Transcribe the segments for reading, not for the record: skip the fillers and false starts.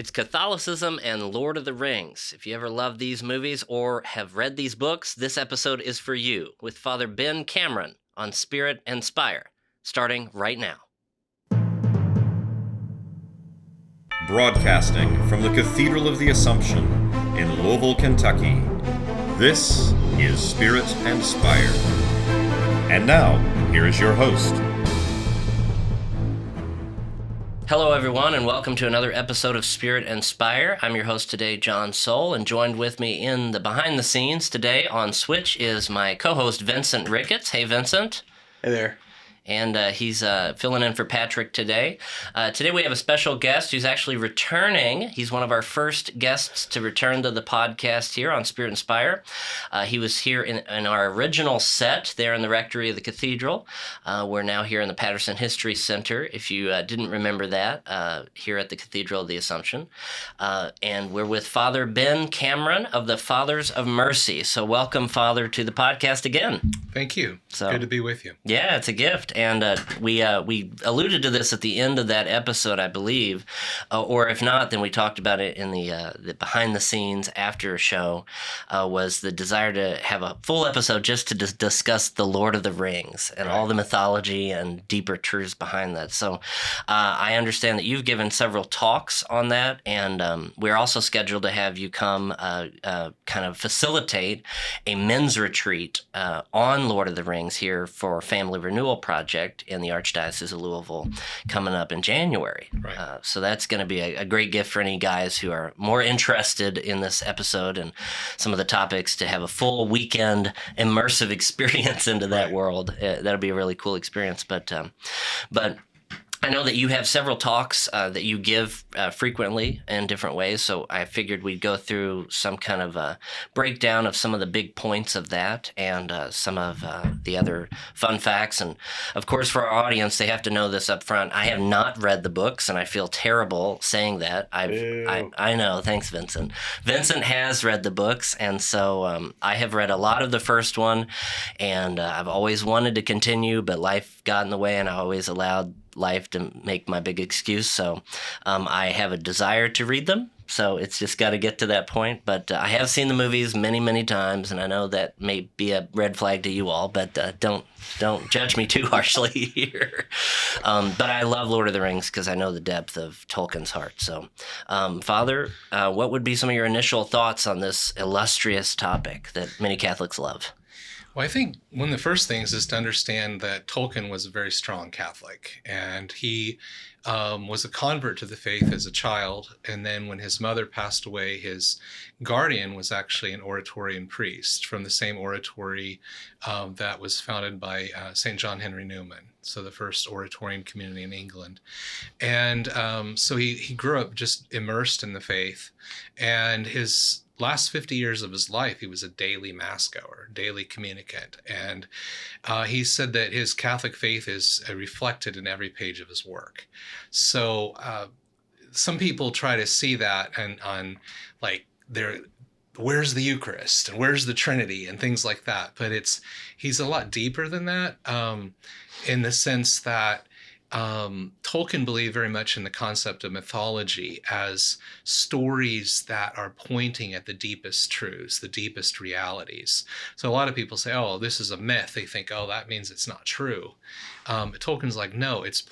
It's Catholicism and Lord of the Rings. If you ever love these movies or have read these books, this episode is for you with Father Ben Cameron on Spirit and Spire, starting right now. Broadcasting from the Cathedral of the Assumption in Louisville, Kentucky, this is Spirit and Spire. And now, here is your host. Hello, everyone, and welcome to another episode of Spirit and Spire. I'm your host today, John Soule, and joined with me in the behind the scenes today on Switch is my co-host, Vincent Ricketts. Hey, Vincent. Hey there. And he's filling in for Patrick today. Today we have a special guest who's actually returning. He's one of our first guests to return to the podcast here on Spirit and Spire. He was here in our original set there in the rectory of the cathedral. We're now here in the Patterson History Center, if you didn't remember that, here at the Cathedral of the Assumption. And we're with Father Ben Cameron of the Fathers of Mercy. So welcome, Father, to the podcast again. Thank you. Good to be with you. Yeah, it's a gift. And we alluded to this at the end of that episode, I believe, or if not, then we talked about it in the behind the scenes after show. Was the desire to have a full episode just to discuss the Lord of the Rings and all the mythology and deeper truths behind that. So I understand that you've given several talks on that, and we're also scheduled to have you come kind of facilitate a men's retreat on Lord of the Rings here for Family Renewal Project in the Archdiocese of Louisville coming up in January. Right. So that's going to be a great gift for any guys who are more interested in this episode and some of the topics to have a full weekend immersive experience into that world. That'll be a really cool experience. But I know that you have several talks that you give frequently in different ways, so I figured we'd go through some kind of a breakdown of some of the big points of that and some of the other fun facts. And, of course, for our audience, they have to know this up front. I have not read the books, and I feel terrible saying that. I know. Thanks, Vincent. Vincent has read the books, and so I have read a lot of the first one, and I've always wanted to continue, but life got in the way, and I always allowed life to make my big excuse. So I have a desire to read them. So it's just got to get to that point. But I have seen the movies many, many times, and I know that may be a red flag to you all, but don't judge me too harshly here. But I love Lord of the Rings because I know the depth of Tolkien's heart. So, Father, what would be some of your initial thoughts on this illustrious topic that many Catholics love? Well, I think one of the first things is to understand that Tolkien was a very strong Catholic, and he was a convert to the faith as a child. And then when his mother passed away, his guardian was actually an Oratorian priest from the same oratory that was founded by St. John Henry Newman, so the first Oratorian community in England. And so he grew up just immersed in the faith, and his last 50 years of his life, he was a daily mass goer, daily communicant. And he said that his Catholic faith is reflected in every page of his work. So some people try to see that and on like where's the Eucharist and where's the Trinity and things like that. But he's a lot deeper than that in the sense that Tolkien believed very much in the concept of mythology as stories that are pointing at the deepest truths, the deepest realities. So a lot of people say, oh, this is a myth. They think, oh, that means it's not true. Tolkien's like, no, it's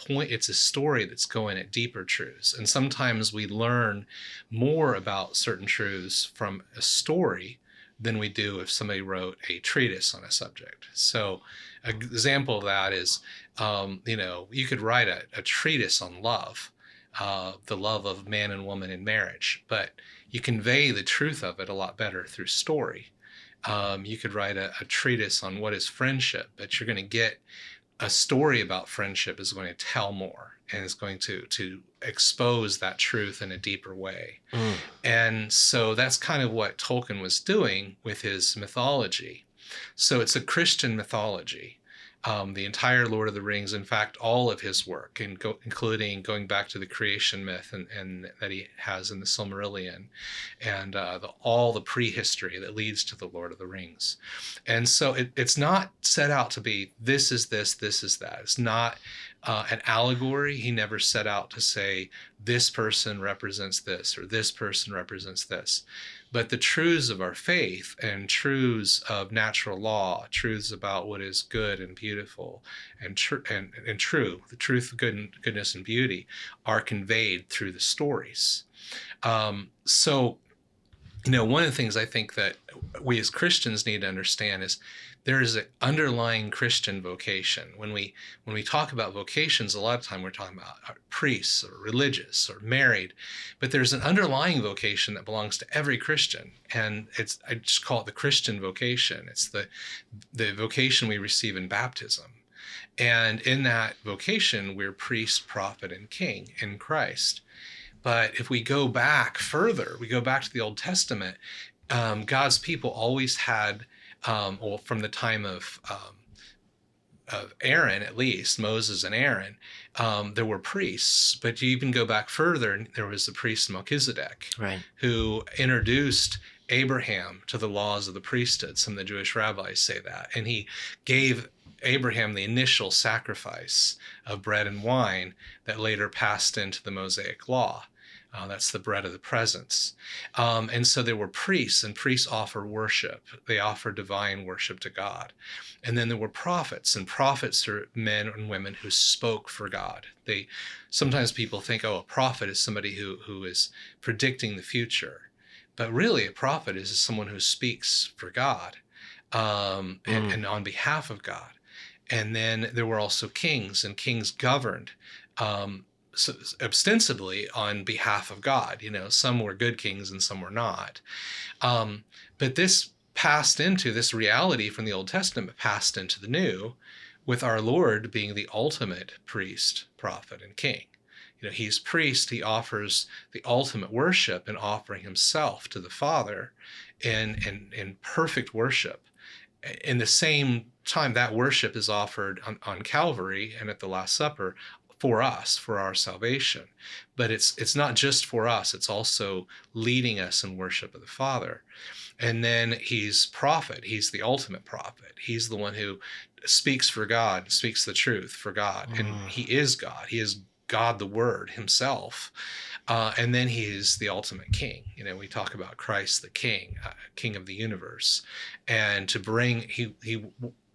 a story that's going at deeper truths. And sometimes we learn more about certain truths from a story than we do if somebody wrote a treatise on a subject. So an example of that is, you could write a treatise on love, the love of man and woman in marriage, but you convey the truth of it a lot better through story. You could write a treatise on what is friendship, but you're going to get a story about friendship is going to tell more and is going to expose that truth in a deeper way. And so that's kind of what Tolkien was doing with his mythology. So it's a Christian mythology. The entire Lord of the Rings, in fact, all of his work, including going back to the creation myth and that he has in the Silmarillion, and all the prehistory that leads to the Lord of the Rings. And so it's not set out to be this is this is that. It's not an allegory. He never set out to say this person represents this or this person represents this. But the truths of our faith and truths of natural law, truths about what is good and beautiful and true, the truth of goodness and beauty are conveyed through the stories. So, one of the things I think that we as Christians need to understand is there is an underlying Christian vocation. When we talk about vocations, a lot of time we're talking about priests or religious or married, but there's an underlying vocation that belongs to every Christian, and I just call it the Christian vocation. It's the vocation we receive in baptism, and in that vocation we're priest, prophet, and king in Christ. But if we go back further, we go back to the Old Testament, God's people always had, from the time of Aaron, at least, Moses and Aaron, there were priests. But you even go back further, and there was the priest Melchizedek, Right. who introduced Abraham to the laws of the priesthood. Some of the Jewish rabbis say that. And he gave Abraham the initial sacrifice of bread and wine that later passed into the Mosaic law. That's the bread of the presence. And so there were priests, and priests offer worship. They offer divine worship to God. And then there were prophets, and prophets are men and women who spoke for God. Sometimes people think, a prophet is somebody who is predicting the future. But really, a prophet is someone who speaks for God and on behalf of God. And then there were also kings, and kings governed ostensibly on behalf of God. Some were good kings and some were not. But this reality from the Old Testament passed into the New, with our Lord being the ultimate priest, prophet, and king. He's priest. He offers the ultimate worship and offering himself to the Father in perfect worship. In the same time, that worship is offered on Calvary and at the Last Supper for us, for our salvation. But it's not just for us, it's also leading us in worship of the Father. And then he's prophet. He's the ultimate prophet. He's the one who speaks for God, speaks the truth for God. And he is God. He is God the Word himself. And then he is the ultimate king. We talk about Christ the King, King of the universe. And he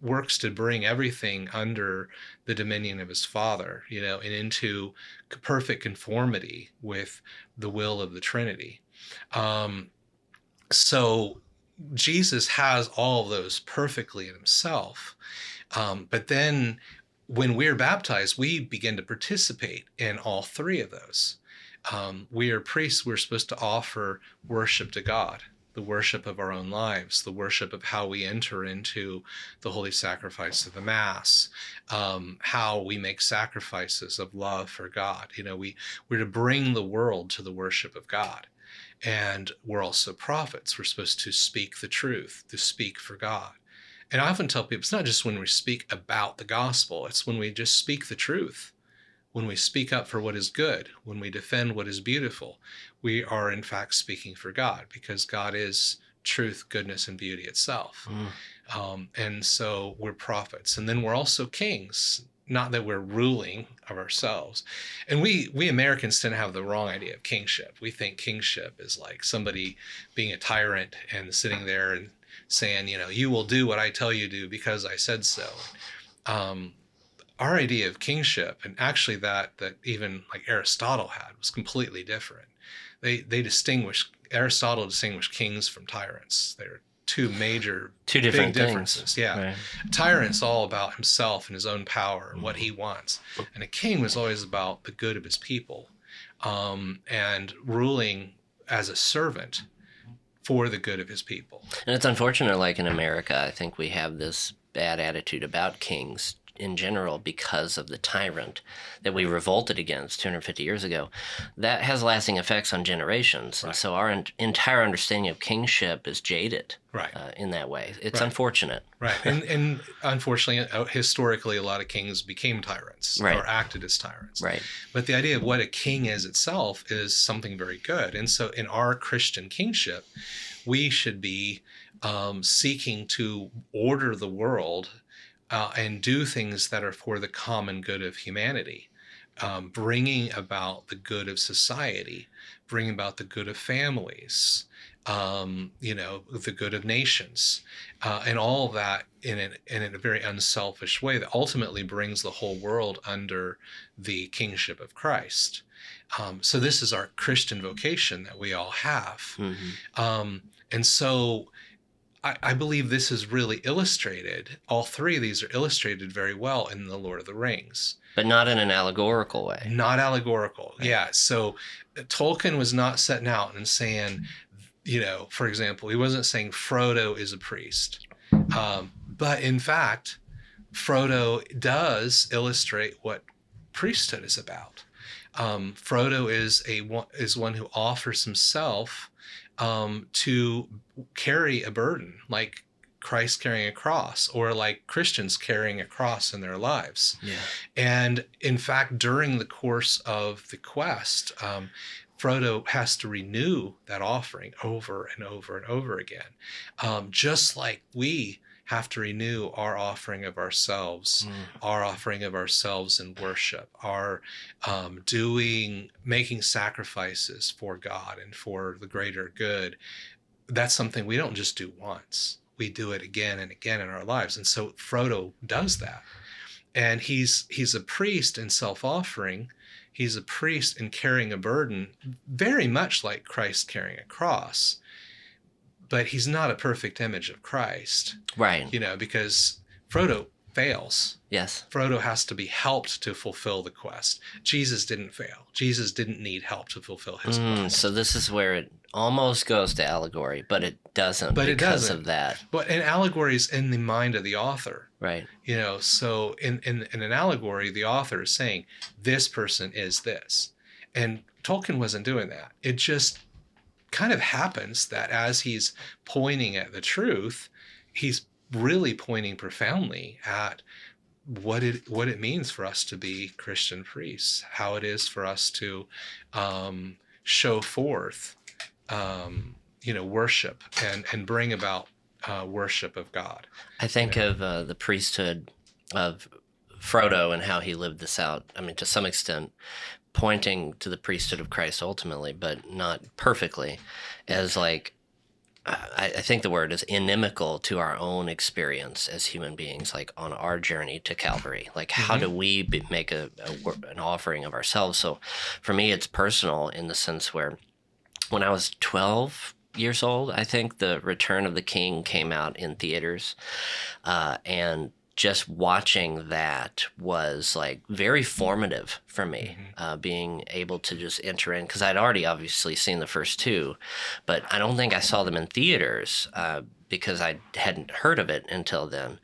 works to bring everything under the dominion of his Father, and into perfect conformity with the will of the Trinity. So Jesus has all of those perfectly in himself. But then when we're baptized, we begin to participate in all three of those. We are priests. We're supposed to offer worship to God, the worship of our own lives, the worship of how we enter into the holy sacrifice of the Mass, how we make sacrifices of love for God. We're to bring the world to the worship of God. And we're also prophets. We're supposed to speak the truth, to speak for God. And I often tell people, it's not just when we speak about the gospel, it's when we just speak the truth. When we speak up for what is good, when we defend what is beautiful, we are in fact speaking for God, because God is truth, goodness, and beauty itself. And so we're prophets. And then we're also kings, not that we're ruling of ourselves. And we Americans tend to have the wrong idea of kingship. We think kingship is like somebody being a tyrant and sitting there and saying, you will do what I tell you to do because I said so. Our idea of kingship, and actually that even like Aristotle had, was completely different. Aristotle distinguished kings from tyrants. They're two different differences. Yeah. Right. A tyrant's all about himself and his own power and what he wants. And a king was always about the good of his people, and ruling as a servant for the good of his people. And it's unfortunate, like in America, I think we have this bad attitude about kings in general because of the tyrant that we revolted against 250 years ago. That has lasting effects on generations. Right. And so our entire understanding of kingship is jaded in that way. It's unfortunate. Right. And unfortunately, historically, a lot of kings became tyrants or acted as tyrants. Right. But the idea of what a king is itself is something very good. And so in our Christian kingship, we should be seeking to order the world and do things that are for the common good of humanity, bringing about the good of society, bringing about the good of families, the good of nations, and all of that in a very unselfish way that ultimately brings the whole world under the kingship of Christ. So this is our Christian vocation that we all have. Mm-hmm. And so I believe this is really illustrated. All three of these are illustrated very well in The Lord of the Rings. But not in an allegorical way. Not allegorical. Right. Yeah. So Tolkien was not setting out and saying, for example, he wasn't saying Frodo is a priest. But in fact, Frodo does illustrate what priesthood is about. Frodo is one who offers himself to carry a burden, like Christ carrying a cross, or like Christians carrying a cross in their lives. Yeah. And in fact, during the course of the quest, Frodo has to renew that offering over and over and over again, just like we have to renew our offering of ourselves, our offering of ourselves in worship, our making sacrifices for God and for the greater good. That's something we don't just do once. We do it again and again in our lives. And so Frodo does that. And he's a priest in self-offering. He's a priest in carrying a burden, very much like Christ carrying a cross. But he's not a perfect image of Christ. Right. Because Frodo fails. Yes. Frodo has to be helped to fulfill the quest. Jesus didn't fail. Jesus didn't need help to fulfill his quest. So this is where it almost goes to allegory, but it doesn't because of that. But an allegory is in the mind of the author. Right. So in an allegory, the author is saying, this person is this. And Tolkien wasn't doing that. It just kind of happens that as he's pointing at the truth, he's really pointing profoundly at what it means for us to be Christian priests, how it is for us to show forth, worship and bring about worship of God. I think of the priesthood of Frodo and how he lived this out. I mean, to some extent, pointing to the priesthood of Christ ultimately, but not perfectly, as like, I think the word is inimical to our own experience as human beings, like on our journey to Calvary. Like, how do we make an offering of ourselves? So for me, it's personal in the sense where when I was 12 years old, I think the Return of the King came out in theaters, and just watching that was like very formative for me, being able to just enter in, because I'd already obviously seen the first two, but I don't think I saw them in theaters because I hadn't heard of it until then.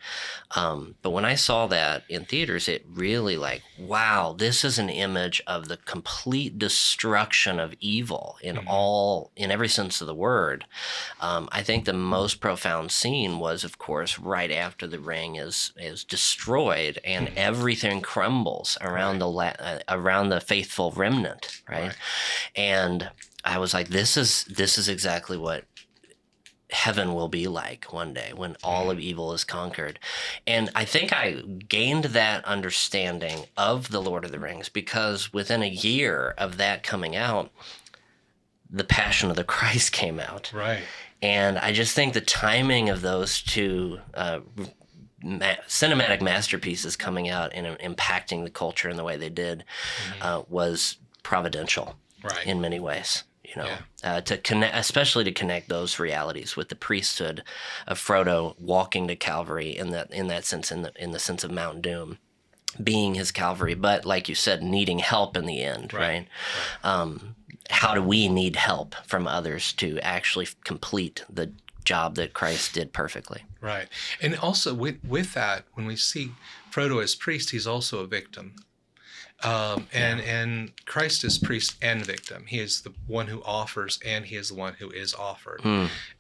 But when I saw that in theaters, it really like, wow, this is an image of the complete destruction of evil in every sense of the word. I think the most profound scene was, of course, right after the ring is destroyed and everything crumbles around around the faithful remnant, right? And I was like, this is exactly what heaven will be like one day when all of evil is conquered. And I think I gained that understanding of the Lord of the Rings because within a year of that coming out, the Passion of the Christ came out. Right. And I just think the timing of those two cinematic masterpieces coming out and impacting the culture in the way they did was providential in many ways. To connect, especially to connect those realities with the priesthood of Frodo walking to Calvary in that sense, in the sense of Mount Doom being his Calvary, but like you said, needing help in the end, right? How do we need help from others to actually complete the job that Christ did perfectly? Right. And also with that, when we see Frodo as priest, he's also a victim. And Christ is priest and victim. He is the one who offers, and he is the one who is offered.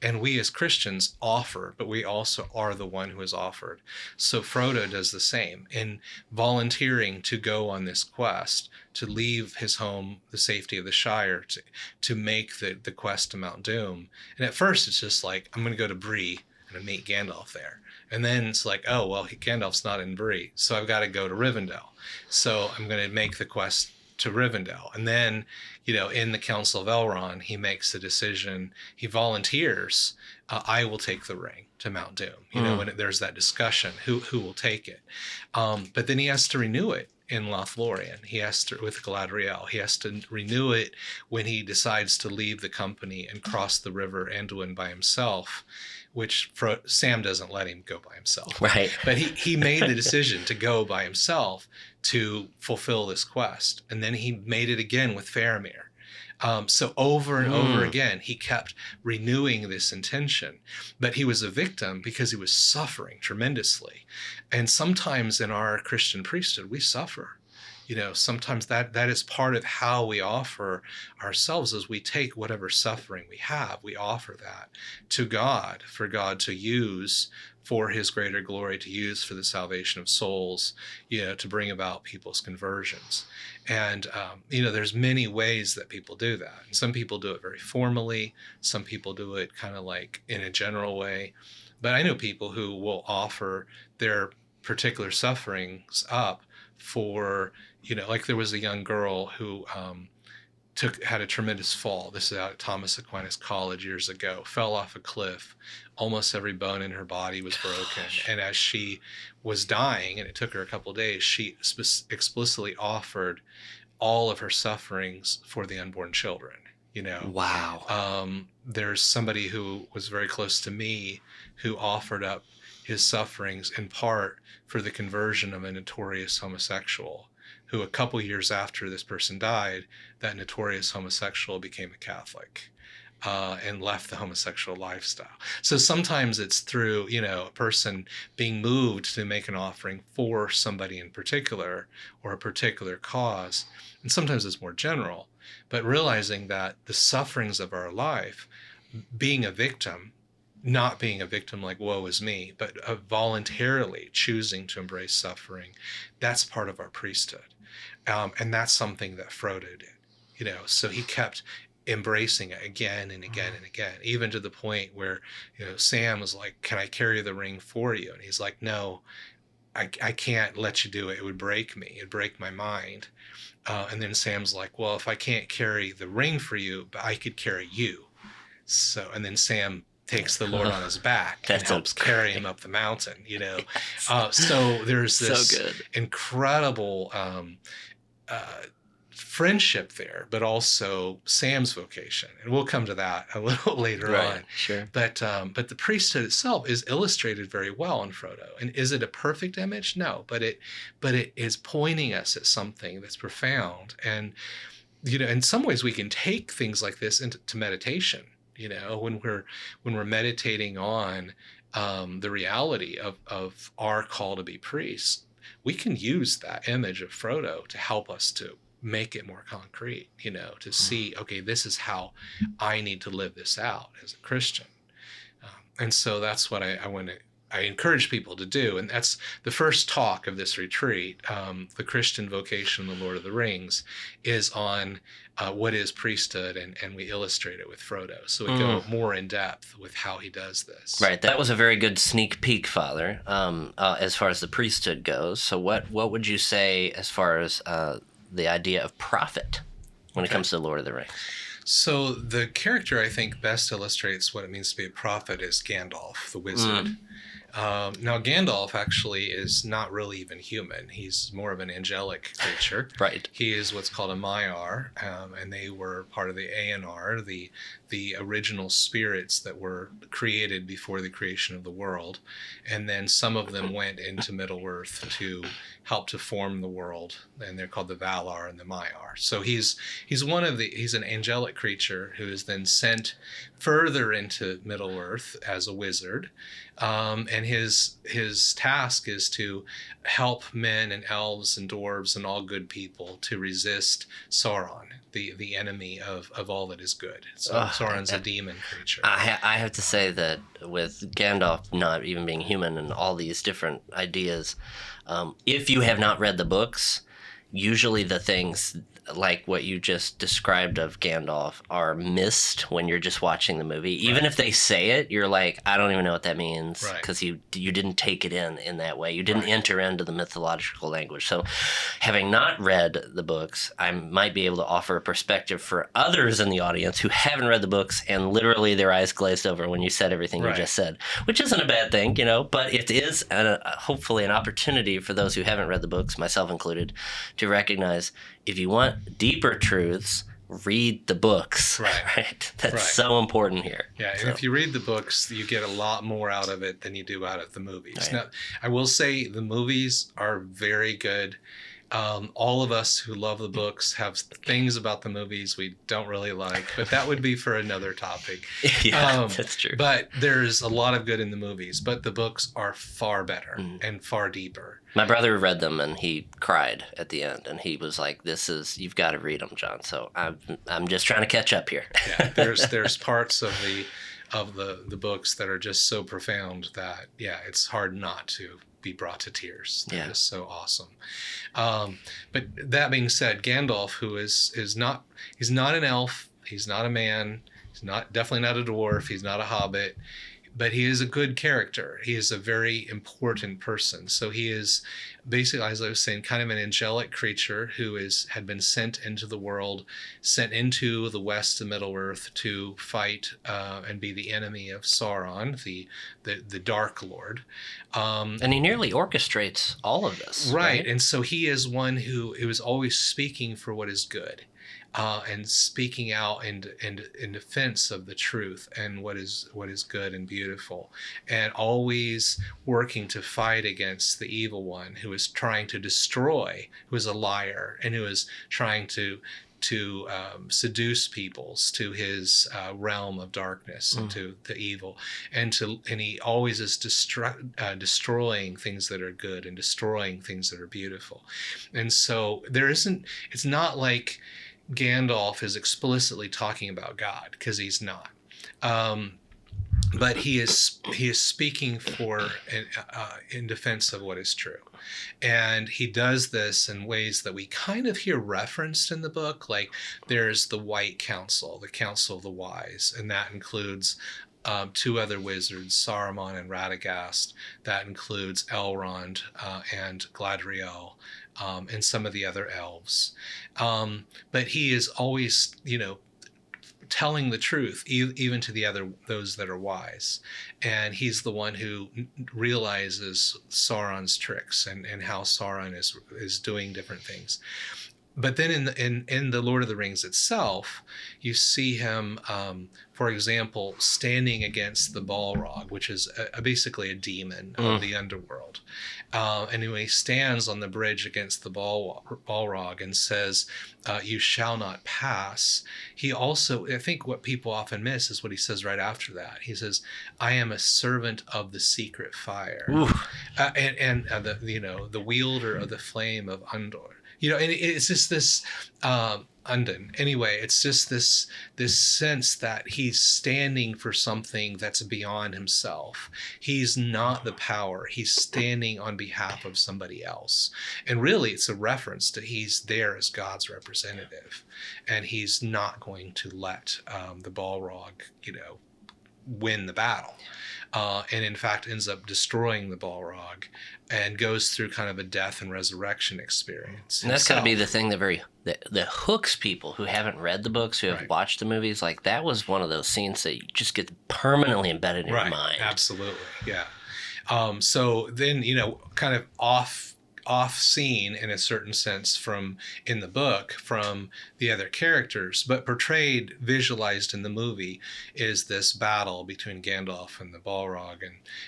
And we as Christians offer, but we also are the one who is offered. So Frodo does the same in volunteering to go on this quest, to leave his home, the safety of the Shire, to make the quest to Mount Doom. And at first it's just like, I'm going to go to Bree I'm going to meet Gandalf there. And then it's like, oh, well, Gandalf's not in Bree, so I've got to go to Rivendell. So I'm going to make the quest to Rivendell. And then, in the Council of Elrond, he makes the decision, he volunteers, I will take the ring to Mount Doom. When there's that discussion, who will take it? But then he has to renew it in Lothlorien. He has to, with Galadriel, he has to renew it when he decides to leave the company and cross the river Anduin by himself, which Sam doesn't let him go by himself. Right. But he made the decision to go by himself to fulfill this quest. And then he made it again with Faramir. So over and over again, he kept renewing this intention. But he was a victim because he was suffering tremendously. And sometimes in our Christian priesthood, we suffer. Sometimes that is part of how we offer ourselves, as we take whatever suffering we have, we offer that to God, for God to use for his greater glory, to use for the salvation of souls, to bring about people's conversions. And, there's many ways that people do that. And some people do it very formally. Some people do it kind of like in a general way. But I know people who will offer their particular sufferings up for, like there was a young girl who had a tremendous fall. This is out at Thomas Aquinas College years ago. Fell off a cliff. Almost every bone in her body was broken. And as she was dying, and it took her a couple of days, she explicitly offered all of her sufferings for the unborn children. Wow. There's somebody who was very close to me who offered up his sufferings in part for the conversion of a notorious homosexual, who a couple years after this person died, that notorious homosexual became a Catholic and left the homosexual lifestyle. So sometimes it's through, a person being moved to make an offering for somebody in particular or a particular cause. And sometimes it's more general, but realizing that the sufferings of our life, being a victim, not being a victim like woe is me, but voluntarily choosing to embrace suffering, that's part of our priesthood. And that's something that Frodo did, so he kept embracing it again and again and again, even to the point where, Sam was like, can I carry the ring for you? And he's like, no, I can't let you do it. It would break me. It'd break my mind. And then Sam's like, well, if I can't carry the ring for you, but I could carry you. So, and then Sam takes the Lord on his back and helps carry him up the mountain, So there's this incredible friendship there, but also Sam's vocation. And we'll come to that a little later on. Sure. But the priesthood itself is illustrated very well in Frodo. And is it a perfect image? No, but it is pointing us at something that's profound. And, in some ways we can take things like this into meditation. When we're meditating on the reality of our call to be priests, we can use that image of Frodo to help us to make it more concrete, to see, okay, this is how I need to live this out as a Christian. And so that's what I encourage people to do. And that's the first talk of this retreat. The Christian Vocation, the Lord of the Rings, is on what is priesthood, and we illustrate it with Frodo. So we go more in depth with how he does this. Right. That was a very good sneak peek, Father, as far as the priesthood goes. So what would you say as far as the idea of prophet when it comes to the Lord of the Rings? So the character I think best illustrates what it means to be a prophet is Gandalf, the wizard. Now, Gandalf actually is not really even human. He's more of an angelic creature. Right. He is what's called a Maiar, and they were part of the Aenar, the original spirits that were created before the creation of the world. And then some of them went into Middle-earth to help to form the world, and they're called the Valar and the Maiar. So he's an angelic creature who is then sent further into Middle-earth as a wizard. And his task is to help men and elves and dwarves and all good people to resist Sauron, the enemy of all that is good. So Sauron's a demon creature. I have to say that with Gandalf not even being human and all these different ideas, if you have not read the books, usually the things like what you just described of Gandalf are missed when you're just watching the movie. Even if they say it, you're like, I don't even know what that means, because you didn't take it in that way. You didn't enter into the mythological language. So having not read the books, I might be able to offer a perspective for others in the audience who haven't read the books and literally their eyes glazed over when you said everything you just said, which isn't a bad thing, but it is hopefully an opportunity for those who haven't read the books, myself included, to recognize if you want deeper truths, read the books. Right? That's so important here. Yeah, and if you read the books, you get a lot more out of it than you do out of the movies. Right. Now, I will say the movies are very good. All of us who love the books have things about the movies we don't really like, but that would be for another topic. That's true. But there's a lot of good in the movies, but the books are far better and far deeper. My brother read them and he cried at the end, and he was like, you've got to read them, John. So I'm just trying to catch up here. Yeah, there's parts of the books that are just so profound that it's hard not to be brought to tears. They're just so awesome. But that being said, Gandalf, who he's not an elf, he's not a man, he's definitely not a dwarf, he's not a hobbit, but he is a good character. He is a very important person. So he is basically, as I was saying, kind of an angelic creature who had been sent into the world, sent into the west of Middle-earth to fight and be the enemy of Sauron, the Dark Lord. And he nearly orchestrates all of this. Right. And so he is one who is always speaking for what is good. And speaking out in defense of the truth and what is good and beautiful, and always working to fight against the evil one who is trying to destroy, who is a liar, and who is trying to seduce peoples to his realm of darkness and to the evil, and he always is destroying things that are good and destroying things that are beautiful. And so it's not like Gandalf is explicitly talking about God, because he's not. But he is speaking in defense of what is true. And he does this in ways that we kind of hear referenced in the book. Like there's the White Council, the Council of the Wise, and that includes two other wizards, Saruman and Radagast. That includes Elrond and Gladriel. And some of the other elves. But he is always, telling the truth, even to those that are wise. And he's the one who realizes Sauron's tricks and how Sauron is doing different things. But then in the Lord of the Rings itself, you see him, for example, standing against the Balrog, which is basically a demon of the underworld. And when he stands on the bridge against the Balrog and says, you shall not pass, he also, I think what people often miss is what he says right after that. He says, I am a servant of the secret fire. And the wielder of the flame of Undor. And it's just this Undine. Anyway, it's just this sense that he's standing for something that's beyond himself. He's not the power. He's standing on behalf of somebody else. And really, it's a reference to he's there as God's representative, and he's not going to let the Balrog, win the battle. And in fact ends up destroying the Balrog and goes through kind of a death and resurrection experience. And that's got to be the thing that hooks people who haven't read the books, who have watched the movies. Like that was one of those scenes that you just get permanently embedded in your mind. Absolutely, yeah. So then, kind of off scene in a certain sense in the book from the other characters, but portrayed, visualized in the movie, is this battle between Gandalf and the Balrog,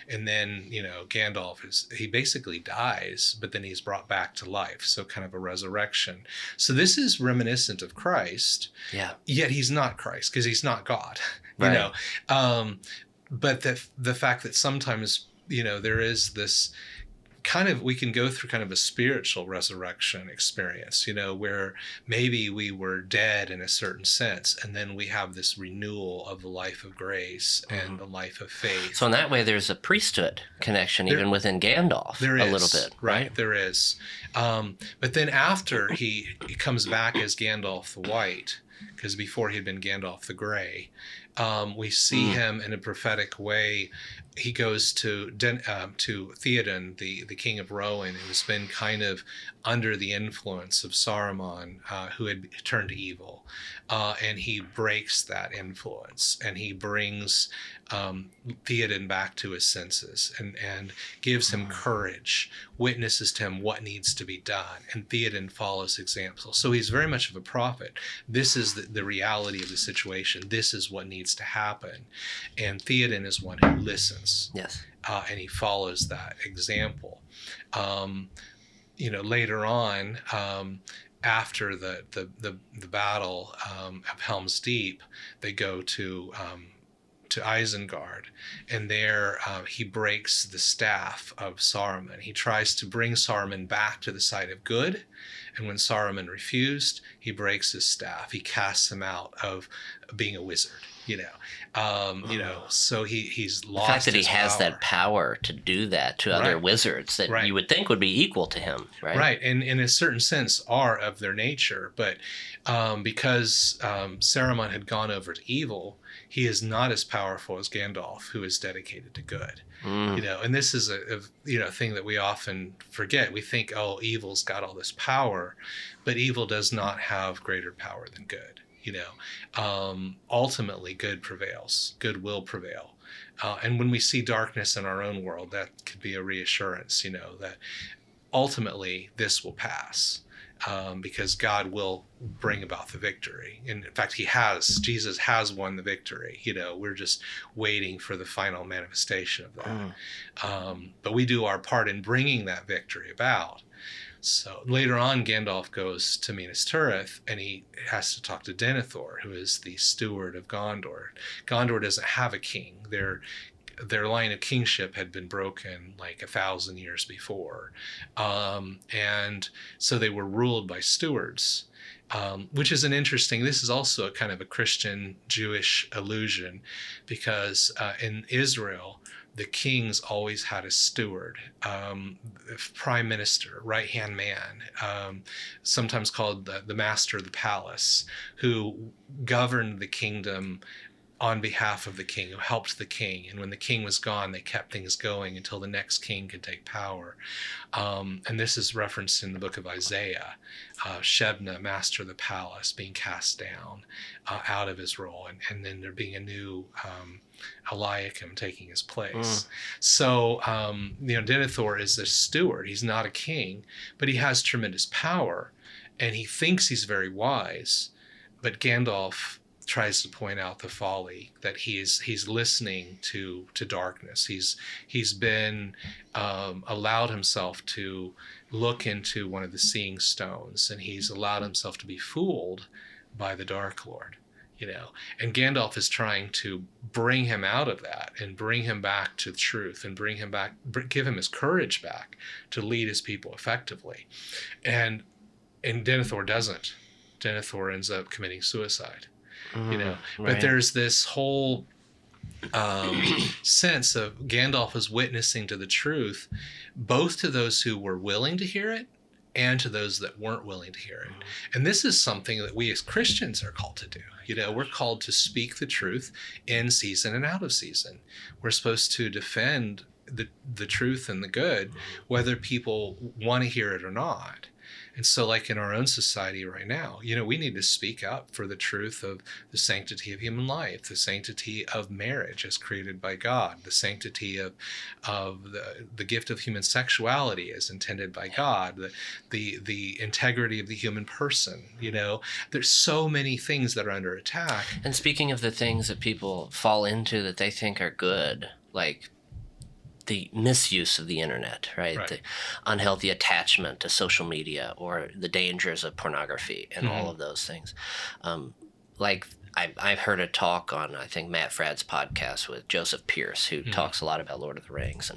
and then Gandalf he basically dies, but then he's brought back to life, so kind of a resurrection. So this is reminiscent of Christ, yet he's not Christ because he's not God, But the fact that sometimes there is this we can go through kind of a spiritual resurrection experience, where maybe we were dead in a certain sense, and then we have this renewal of the life of grace and the life of faith. So in that way, there's a priesthood connection even within Gandalf a little bit, right? There is. But then after he comes back as Gandalf the White, because before he'd been Gandalf the Gray, we see him in a prophetic way. He goes to Theoden, the king of Rohan, who's been kind of under the influence of Saruman, who had turned to evil. And he breaks that influence, and he brings Theoden back to his senses and gives him courage, witnesses to him what needs to be done, and Theoden follows example. So he's very much of a prophet. This is the reality of the situation. This is what needs to happen. And Theoden is one who listens. Yes. And he follows that example. Later on, after the battle of Helm's Deep, they go to Isengard, and there he breaks the staff of Saruman. He tries to bring Saruman back to the side of good, and when Saruman refused, he breaks his staff. He casts him out of being a wizard. So he's lost. The fact that he has power. that power to do that to other wizards that you would think would be equal to him, right? Right, and in a certain sense are of their nature, but because Saruman had gone over to evil, he is not as powerful as Gandalf, who is dedicated to good. And this is a thing that we often forget. We think, oh, evil's got all this power, but evil does not have greater power than good. Ultimately good prevails, good will prevail. And when we see darkness in our own world, that could be a reassurance, that ultimately this will pass, because God will bring about the victory. And in fact, Jesus has won the victory. We're just waiting for the final manifestation of that. But we do our part in bringing that victory about. So later on, Gandalf goes to Minas Tirith, and he has to talk to Denethor, who is the steward of Gondor. Gondor doesn't have a king. Their line of kingship had been broken like 1,000 years before. And so they were ruled by stewards, which is this is also a kind of a Christian Jewish allusion, because in Israel, the kings always had a steward, prime minister, right-hand man, sometimes called the master of the palace, who governed the kingdom on behalf of the king, who helped the king. And when the king was gone, they kept things going until the next king could take power. And this is referenced in the book of Isaiah, Shebna, master of the palace, being cast down out of his role, and then there being a new Eliakim taking his place. So, Denethor is a steward. He's not a king, but he has tremendous power, and he thinks he's very wise. But Gandalf tries to point out the folly that he's listening to darkness. He's been allowed himself to look into one of the seeing stones, and he's allowed himself to be fooled by the Dark Lord. And Gandalf is trying to bring him out of that and bring him back to truth and bring him back, give him his courage back to lead his people effectively. And Denethor doesn't. Denethor ends up committing suicide, but there's this whole sense of Gandalf is witnessing to the truth, both to those who were willing to hear it and to those that weren't willing to hear it. And this is something that we as Christians are called to do. We're called to speak the truth in season and out of season. We're supposed to defend the truth and the good, whether people want to hear it or not. And so like in our own society right now, we need to speak up for the truth of the sanctity of human life, the sanctity of marriage as created by God, the sanctity of the gift of human sexuality as intended by God, the integrity of the human person. There's so many things that are under attack. And speaking of the things that people fall into that they think are good, like the misuse of the internet, right? The unhealthy attachment to social media, or the dangers of pornography and all of those things. I've heard a talk on, I think, Matt Fradd's podcast with Joseph Pierce, who talks a lot about Lord of the Rings,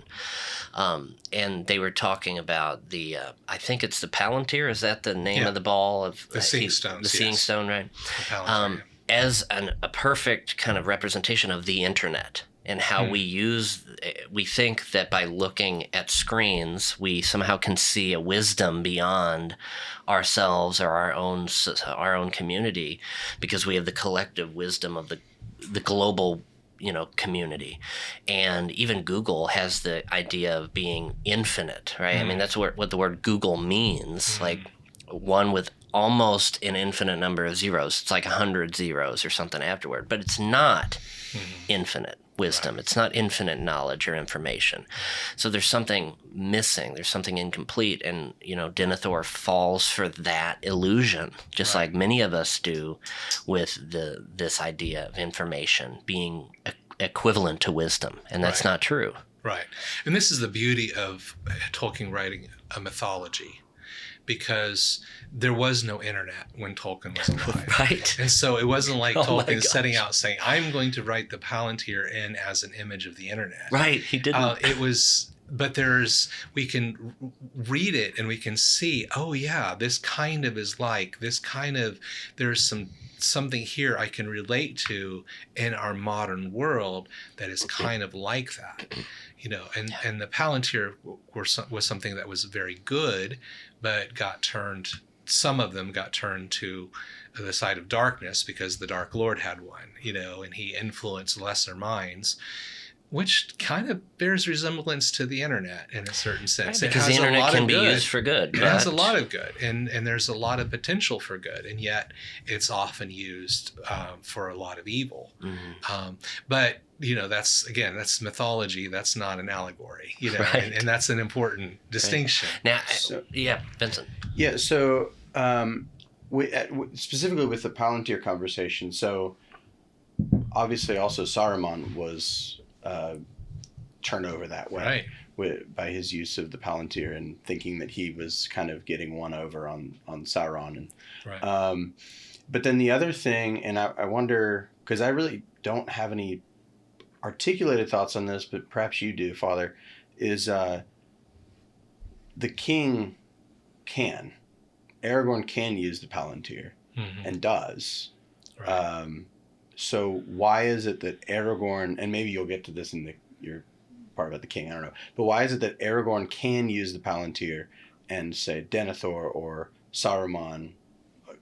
and they were talking about the I think it's the Palantir. Is that the name of the ball of the Seeing Stones? The Seeing Stone, right? The Palantir, as a perfect kind of representation of the internet and how we think that by looking at screens, we somehow can see a wisdom beyond ourselves or our own community, because we have the collective wisdom of the global, community. And even Google has the idea of being infinite, right? I mean, that's what the word Google means, like one with almost an infinite number of zeros. It's like 100 zeros or something afterward, but it's not infinite wisdom. Right. It's not infinite knowledge or information. So there's something missing. There's something incomplete. And, Denethor falls for that illusion, just like many of us do with this idea of information being equivalent to wisdom. And that's not true. Right. And this is the beauty of Tolkien writing a mythology, because there was no internet when Tolkien was alive. Right. And so it wasn't like Tolkien setting out saying, I'm going to write the Palantir in as an image of the internet. Right. He didn't. But we can read it and we can see, oh yeah, this kind of is like, there's something here I can relate to in our modern world that is kind of like that. And the Palantir was something that was very good, but some of them got turned to the side of darkness because the Dark Lord had one, and he influenced lesser minds, which kind of bears resemblance to the internet in a certain sense. Right, because the internet can be used for good. It has a lot of good, and there's a lot of potential for good, and yet it's often used for a lot of evil. But that's mythology. That's not an allegory, right. and that's an important distinction. Now, Vincent. Yeah, so specifically with the Palantir conversation, so obviously also Saruman was turned over that way, right, by his use of the Palantir and thinking that he was kind of getting one over on Sauron. And, right. But then the other thing, and I wonder, because I really don't have any articulated thoughts on this, but perhaps you do, Father, is the king Aragorn can use the Palantir and does. Right. So why is it that Aragorn, and maybe you'll get to this in your part about the king, I don't know, but why is it that Aragorn can use the Palantir and say Denethor or Saruman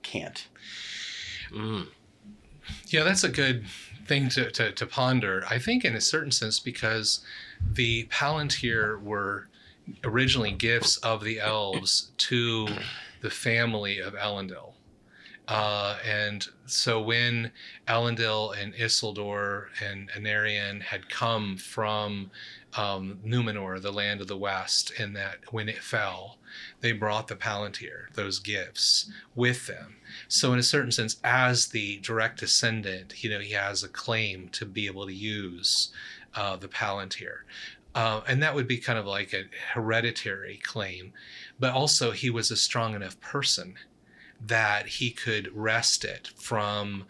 can't? Yeah, that's a good thing to ponder. I think in a certain sense because the Palantir were originally gifts of the elves to the family of Elendil. And so when Elendil and Isildur and Anarion had come from Numenor, the land of the West, and that when it fell, they brought the Palantir, those gifts, with them. So in a certain sense, as the direct descendant, he has a claim to be able to use the Palantir. And that would be kind of like a hereditary claim. But also he was a strong enough person that he could wrest it from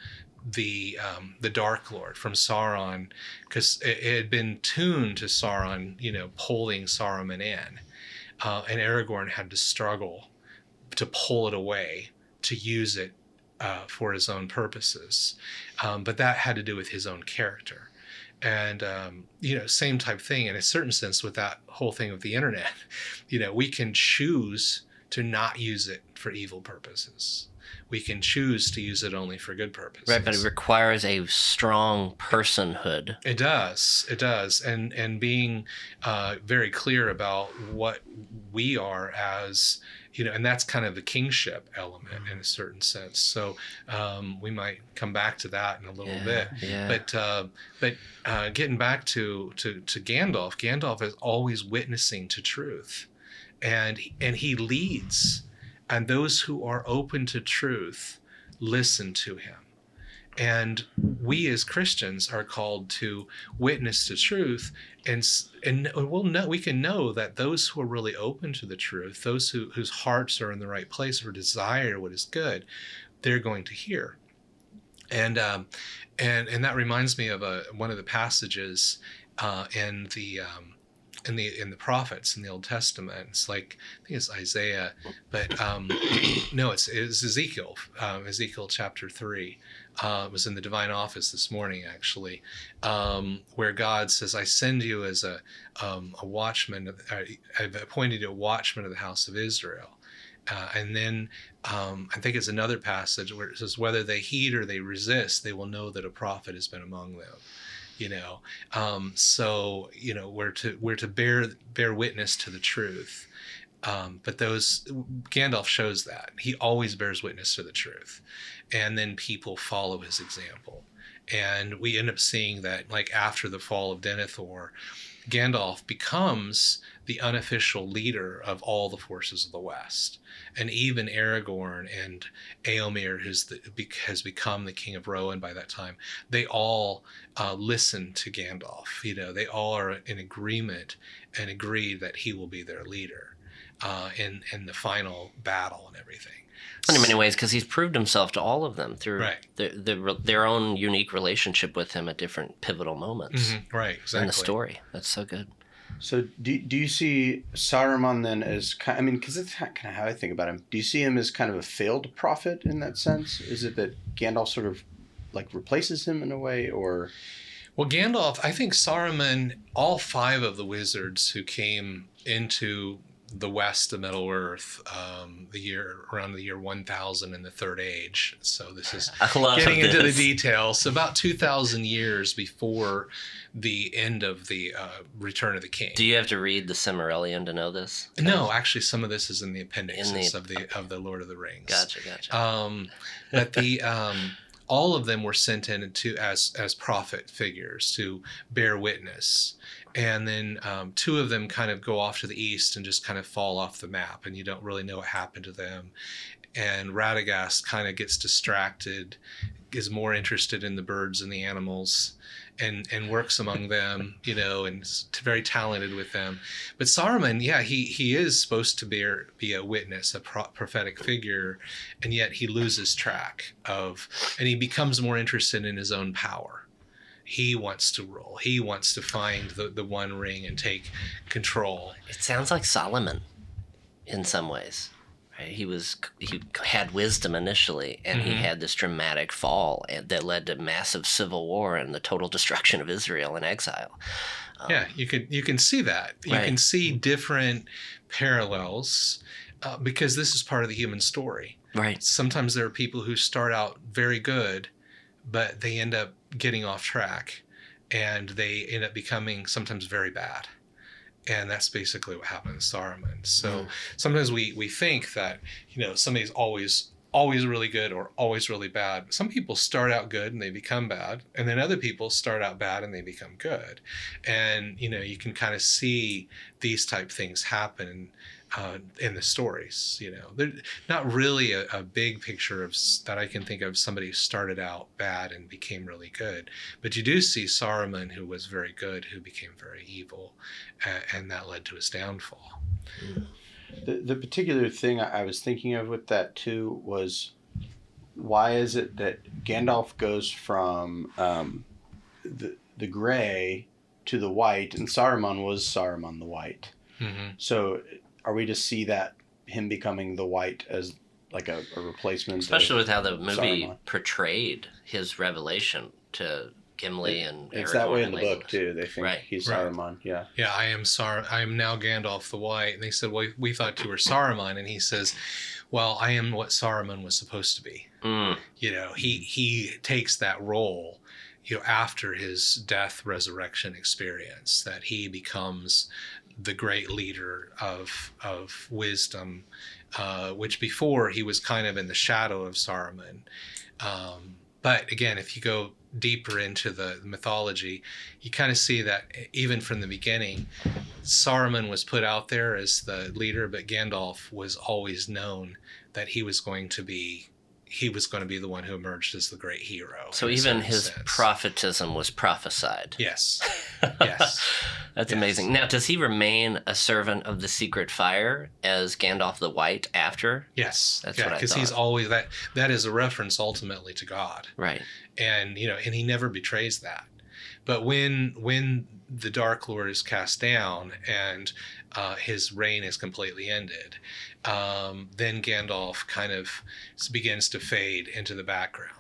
the Dark Lord, from Sauron, because it had been tuned to Sauron, pulling Saruman in. And Aragorn had to struggle to pull it away, to use it for his own purposes. But that had to do with his own character. And, same type thing in a certain sense with that whole thing of the internet. We can choose to not use it for evil purposes. We can choose to use it only for good purposes. Right, but it requires a strong personhood. It does. And being very clear about what we are as, and that's kind of the kingship element in a certain sense. So we might come back to that in a little bit. Yeah. But getting back to Gandalf is always witnessing to truth. And he leads, and those who are open to truth listen to him. And we as Christians are called to witness to truth, and we can know that those who are really open to the truth, those whose hearts are in the right place or desire what is good, they're going to hear. And that reminds me of one of the passages in the prophets in the Old Testament. It's like, I think it's Isaiah, but no, it's Ezekiel. Ezekiel chapter 3. It was in the Divine Office this morning, actually, where God says, "I send you as a watchman. I've appointed you a watchman of the house of Israel." And then I think it's another passage where it says, "Whether they heed or they resist, they will know that a prophet has been among them." So we're to bear witness to the truth. But Gandalf shows that he always bears witness to the truth, and then people follow his example. And we end up seeing that, like, after the fall of Denethor, Gandalf becomes the unofficial leader of all the forces of the West. And even Aragorn and Éomer, has become the king of Rohan by that time, they all listen to Gandalf. They all are in agreement and agree that he will be their leader in the final battle and everything. In many ways, because he's proved himself to all of them through right. their own unique relationship with him at different pivotal moments. Mm-hmm. Right, exactly. In the story. That's so good. So do you see Saruman then as because it's kind of how I think about him. Do you see him as kind of a failed prophet in that sense? Is it that Gandalf sort of like replaces him in a way, or? Well, Gandalf, I think Saruman, all 5 of the wizards who came into the West of Middle Earth around the year 1000 in the Third Age. So this is getting into the details. So about 2,000 years before the end of the Return of the King. Do you have to read the Silmarillion to know this? No, actually, some of this is in the appendixes of the Lord of the Rings. Gotcha. But all of them were sent in as prophet figures to bear witness. And then 2 of them kind of go off to the east and just kind of fall off the map, and you don't really know what happened to them. And Radagast kind of gets distracted, is more interested in the birds and the animals, and works among them, and is very talented with them. But Saruman, he is supposed to be a witness, a prophetic figure, and yet he loses track and he becomes more interested in his own power. He wants to rule. He wants to find the One Ring and take control. It sounds like Solomon in some ways. Right? He had wisdom initially, and he had this dramatic fall that led to massive civil war and the total destruction of Israel and exile. You can see that. You can see different parallels because this is part of the human story. Right. Sometimes there are people who start out very good, but they end up getting off track, and they end up becoming sometimes very bad. And that's basically what happened to Saruman. So sometimes we think that, somebody's always really good or always really bad. Some people start out good and they become bad, and then other people start out bad and they become good. And, you can kind of see these type things happen in the stories. They're not really a big picture that I can think of somebody who started out bad and became really good. But you do see Saruman, who was very good, who became very evil, and that led to his downfall. The particular thing I was thinking of with that too was, why is it that Gandalf goes from the gray to the white, and Saruman was Saruman the White? Mm-hmm. So are we to see that him becoming the White as like a replacement? Especially with how the movie portrayed his revelation to Gimli and Aragorn. It's that way in the book too. They think he's Saruman. Yeah. Yeah, I am now Gandalf the White. And they said, well, we thought you were Saruman. And he says, well, I am what Saruman was supposed to be. He takes that role, after his death resurrection experience, that he becomes the great leader of wisdom, which before he was kind of in the shadow of Saruman. But again, if you go deeper into the mythology, you kind of see that even from the beginning, Saruman was put out there as the leader, but Gandalf was always known that he was going to be the one who emerged as the great hero. So even his prophetism was prophesied. Yes. Yes. That's Yes. amazing. Now, does he remain a servant of the secret fire as Gandalf the White after? Yes. That's yeah, what I because he's thought. always that is a reference ultimately to God. Right. And and he never betrays that. But when the Dark Lord is cast down and his reign is completely ended, then Gandalf kind of begins to fade into the background.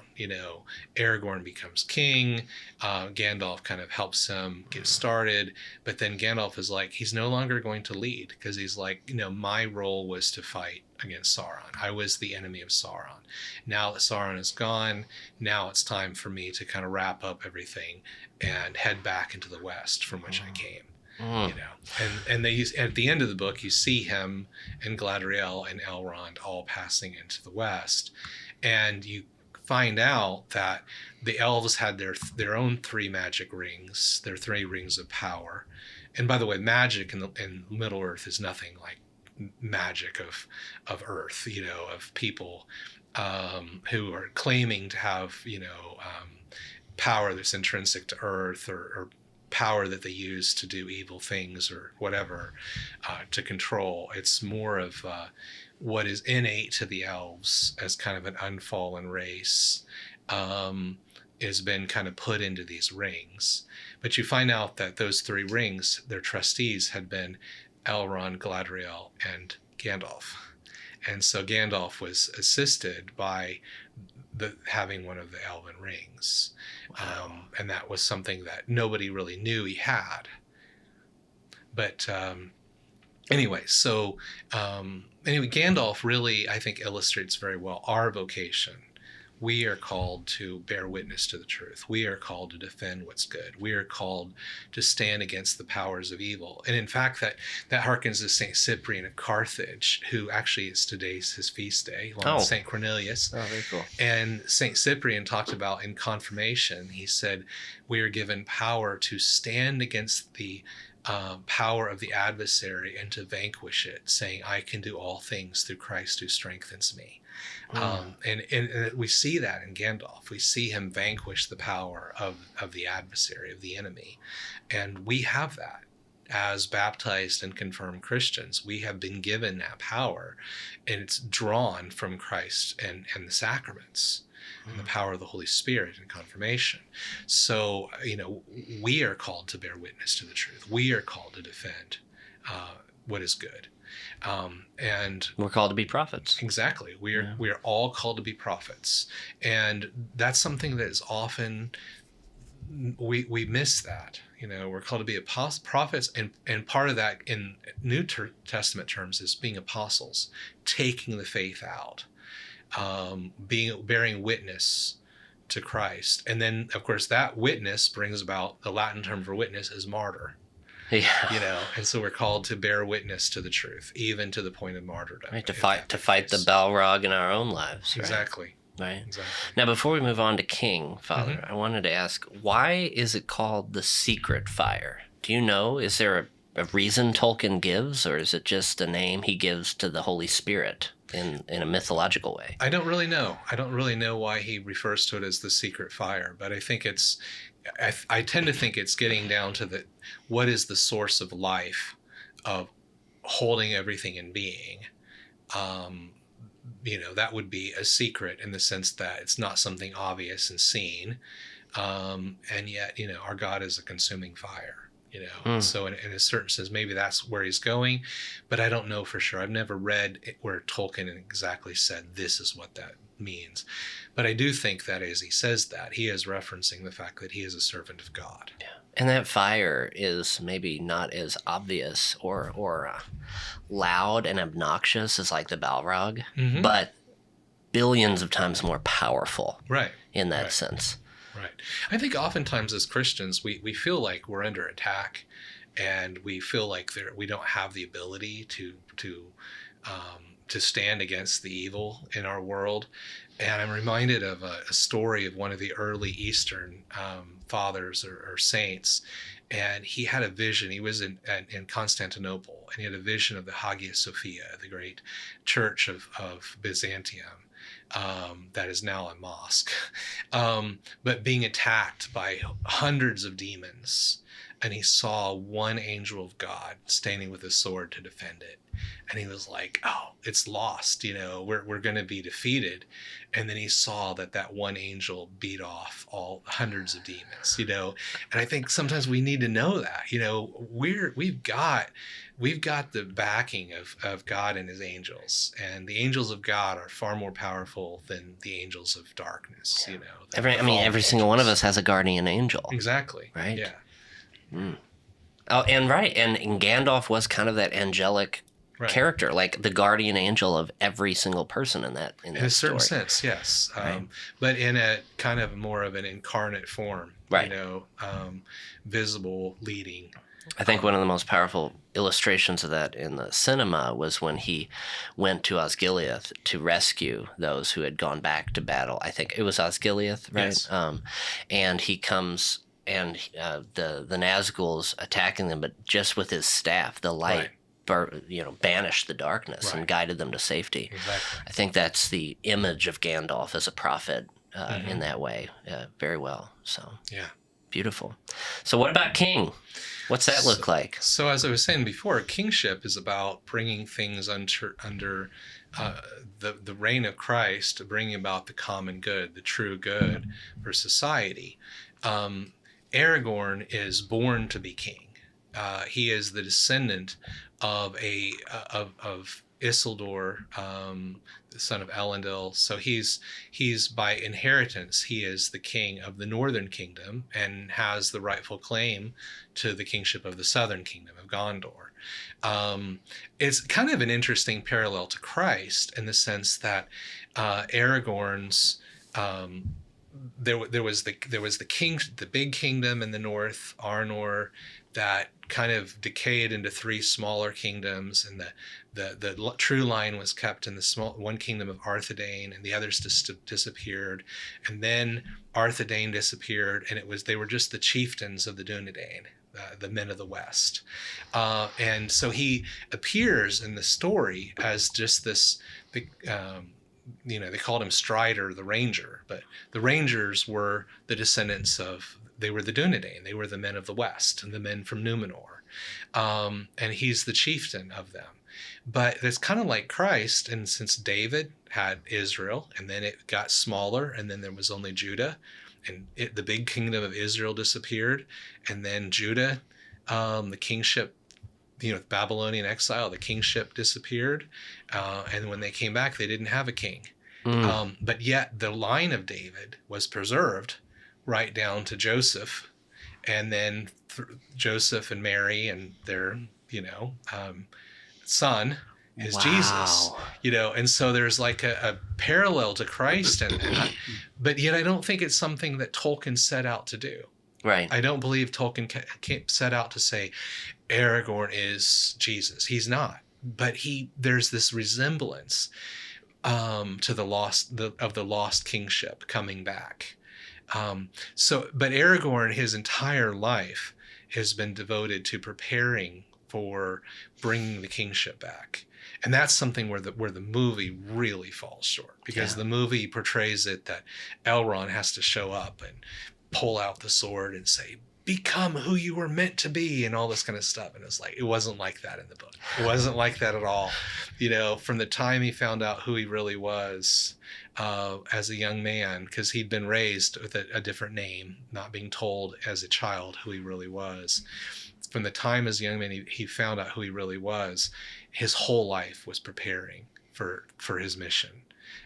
Aragorn becomes king. Gandalf kind of helps him get started, but then Gandalf is like, he's no longer going to lead, because he's like, my role was to fight against Sauron. I was the enemy of Sauron. Now that Sauron is gone, now it's time for me to kind of wrap up everything and head back into the West from which I came. And at the end of the book, you see him and Galadriel and Elrond all passing into the West, and you find out that the elves had their own 3 magic rings, their 3 rings of power. And by the way, magic in Middle Earth is nothing like magic of Earth, of people who are claiming to have power that's intrinsic to Earth, or power that they use to do evil things or whatever, to control. It's more of what is innate to the elves as kind of an unfallen race, has been kind of put into these rings. But you find out that those 3 rings, their trustees had been Elrond, Galadriel, and Gandalf. And so Gandalf was assisted by having one of the elven rings. Wow. And that was something that nobody really knew he had. But anyway, Gandalf really, I think, illustrates very well our vocation. We are called to bear witness to the truth. We are called to defend what's good. We are called to stand against the powers of evil. And in fact, that harkens to St. Cyprian of Carthage, who actually is today's his feast day, along with St. Cornelius. Oh, very cool. And St. Cyprian talked about in confirmation, he said, we are given power to stand against the power of the adversary and to vanquish it, saying, I can do all things through Christ who strengthens me. And we see that in Gandalf. We see him vanquish the power of the adversary, of the enemy. And we have that. As baptized and confirmed Christians, we have been given that power, and it's drawn from Christ and the sacraments and the power of the Holy Spirit in confirmation. So, we are called to bear witness to the truth. We are called to defend what is good. And we're called to be prophets. Exactly. We are all called to be prophets. And that's something that is often, we miss that. We're called to be prophets, and part of that in New Testament terms is being apostles, taking the faith out, bearing witness to Christ. And then, of course, that witness brings about, the Latin term for witness is martyr. Yeah. And so we're called to bear witness to the truth, even to the point of martyrdom. Right, to fight the Balrog in our own lives. Right? Exactly. Right. Exactly. Now, before we move on to King, Father, I wanted to ask, why is it called the secret fire? Do you know? Is there a reason Tolkien gives, or is it just a name he gives to the Holy Spirit in a mythological way? I don't really know. I don't really know why he refers to it as the secret fire, but I think I tend to think it's getting down to what is the source of life, of holding everything in being. That would be a secret in the sense that it's not something obvious and seen. And yet, our God is a consuming fire, So in a certain sense, maybe that's where he's going, but I don't know for sure. I've never read where Tolkien exactly said this is what that means. But I do think that as he says that, he is referencing the fact that he is a servant of God. Yeah. And that fire is maybe not as obvious or loud and obnoxious as like the Balrog, but billions of times more powerful. Right. In that sense. Right. I think oftentimes as Christians, we feel like we're under attack, and we feel like we don't have the ability to stand against the evil in our world. And I'm reminded of a story of one of the early Eastern fathers or saints, and he had a vision. He was in Constantinople, and he had a vision of the Hagia Sophia, the great church of Byzantium. That is now a mosque, but being attacked by hundreds of demons. and he saw one angel of God standing with a sword to defend it. And he was like, oh, it's lost, we're going to be defeated. And then he saw that one angel beat off all hundreds of demons, and I think sometimes we need to know that, we've got the backing of God and his angels, and the angels of God are far more powerful than the angels of darkness, every single one of us has a guardian angel. Exactly. Right. Yeah. Mm. Oh, and Gandalf was kind of that angelic character, like the guardian angel of every single person in that in a certain story. sense, yes. Right. But in a kind of more of an incarnate form, right. Visible, leading. I think one of the most powerful illustrations of that in the cinema was when he went to Osgiliath to rescue those who had gone back to battle. I think it was Osgiliath, right? Yes. And he comes, and the Nazgul's attacking them, but just with his staff, the light, banished the darkness and guided them to safety. Exactly. I think that's the image of Gandalf as a prophet in that way, very well. So yeah, beautiful. So what about king? What's that look like? So as I was saying before, kingship is about bringing things under the reign of Christ, bringing about the common good, the true good for society. Aragorn is born to be king. He is the descendant of Isildur, the son of Elendil. So he's by inheritance, he is the king of the northern kingdom and has the rightful claim to the kingship of the southern kingdom of Gondor. It's kind of an interesting parallel to Christ in the sense that Aragorn's there was the king, the big kingdom in the north, Arnor, that kind of decayed into three smaller kingdoms, and the true line was kept in the small one kingdom of Arthedain, and the others disappeared. And then Arthedain disappeared, and they were just the chieftains of the Dunedain, the men of the West. And so he appears in the story as just this. They called him Strider, the Ranger, but the Rangers were the descendants they were the Dunedain. They were the men of the West and the men from Numenor. And he's the chieftain of them. But it's kind of like Christ, and since David had Israel, and then it got smaller, and then there was only Judah, and the big kingdom of Israel disappeared, and then Judah, the kingship, Babylonian exile, the kingship disappeared, and when they came back, they didn't have a king. But yet the line of David was preserved right down to Joseph, and then Joseph and Mary and their son is Jesus, and so there's like a parallel to Christ in that, but yet I don't think it's something that Tolkien set out to do. Right. I don't believe Tolkien set out to say Aragorn is Jesus. He's not, but there's this resemblance to the lost kingship coming back. But Aragorn, his entire life has been devoted to preparing for bringing the kingship back. And that's something where the movie really falls short, because the movie portrays it that Elrond has to show up and pull out the sword and say, become who you were meant to be, and all this kind of stuff. And it's like, it wasn't like that in the book. It wasn't like that at all. From the time he found out who he really was as a young man, because he'd been raised with a different name, not being told as a child who he really was. From the time as a young man he found out who he really was, his whole life was preparing for his mission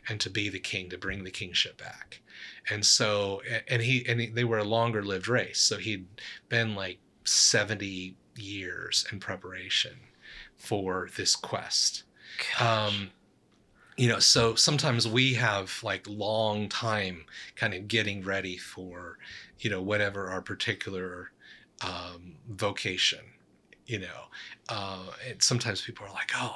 and to be the king, to bring the kingship back. And so, they were a longer lived race. So he'd been like 70 years in preparation for this quest. So sometimes we have like long time kind of getting ready for, whatever our particular vocation. And sometimes people are like, oh,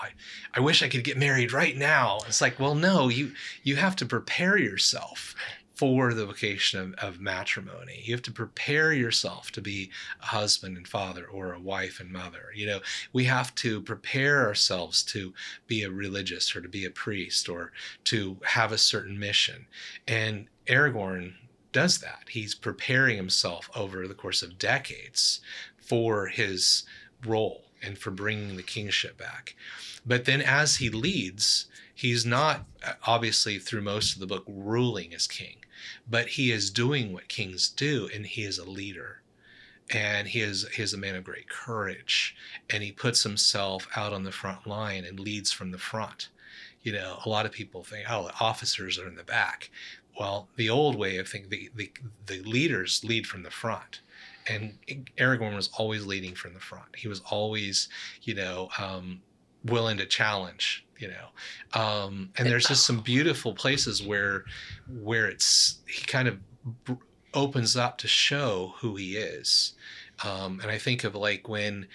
I wish I could get married right now. It's like, well, no, you have to prepare yourself for the vocation of matrimony. You have to prepare yourself to be a husband and father, or a wife and mother. We have to prepare ourselves to be a religious, or to be a priest, or to have a certain mission. And Aragorn does that. He's preparing himself over the course of decades for his role and for bringing the kingship back. But then as he leads, he's not obviously through most of the book ruling as king, but he is doing what kings do, and he is a leader. And he is a man of great courage, and he puts himself out on the front line and leads from the front. You know, a lot of people think, oh, the officers are in the back. Well, the old way of thinking, the leaders lead from the front. And Aragorn was always leading from the front. He was always, willing to challenge, and there's just some beautiful places where he kind of opens up to show who he is. And I think of like when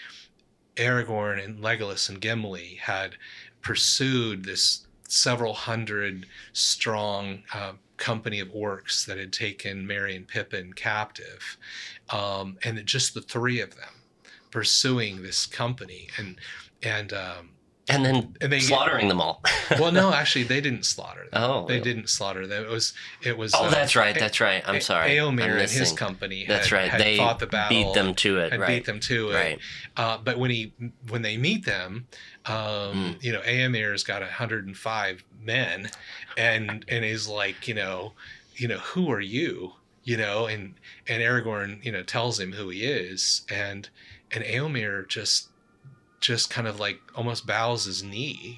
Aragorn and Legolas and Gimli had pursued this several hundred strong company of orcs that had taken Merry and Pippin captive, and just the three of them pursuing this company and then slaughtering them all. Well, no, actually, they didn't slaughter them. Oh, they didn't slaughter them. It was. Oh, that's right. That's right. I'm sorry. Éomer and his company had they fought the battle. Beat them to it. Beat them to it. Right. But when they meet them, Éomer's got 105 men, and is like, who are you? And Aragorn, tells him who he is, and Éomer just kind of like almost bows his knee,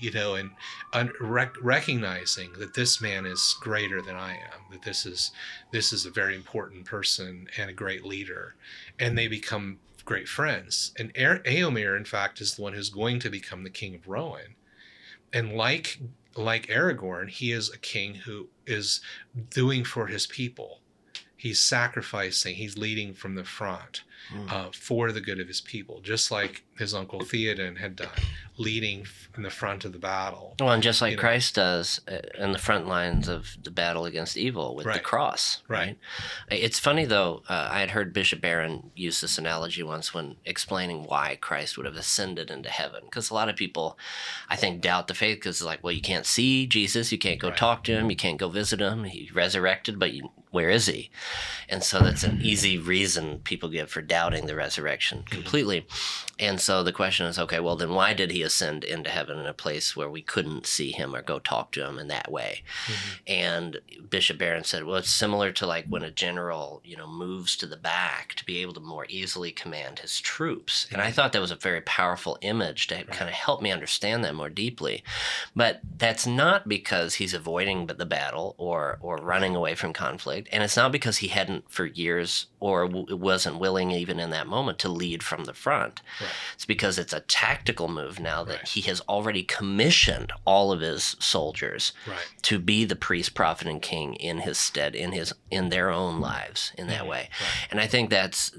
and recognizing that this man is greater than I am, that this is a very important person and a great leader, and they become great friends. And Éomer, in fact, is the one who's going to become the king of Rohan. And like Aragorn, he is a king who is doing for his people. He's sacrificing, he's leading from the front for the good of his people, just like his uncle Theoden had done, leading in the front of the battle. Well, and just like Christ does in the front lines of the battle against evil with the cross. Right. It's funny, though, I had heard Bishop Barron use this analogy once when explaining why Christ would have ascended into heaven. Because a lot of people, I think, doubt the faith because it's like, well, you can't see Jesus, you can't go talk to him, you can't go visit him, he resurrected, but where is he? And so that's an easy reason people give for doubting the resurrection completely. And so the question is, okay, well, then why did he ascend into heaven in a place where we couldn't see him or go talk to him in that way? And Bishop Barron said, well, it's similar to like when a general, moves to the back to be able to more easily command his troops. And I thought that was a very powerful image to kind of help me understand that more deeply. But that's not because he's avoiding the battle or running away from conflict. And it's not because he hadn't for years or wasn't willing even in that moment to lead from the front. It's because it's a tactical move now that he has already commissioned all of his soldiers to be the priest, prophet, and king in his stead, in their own lives in that way. And I think that's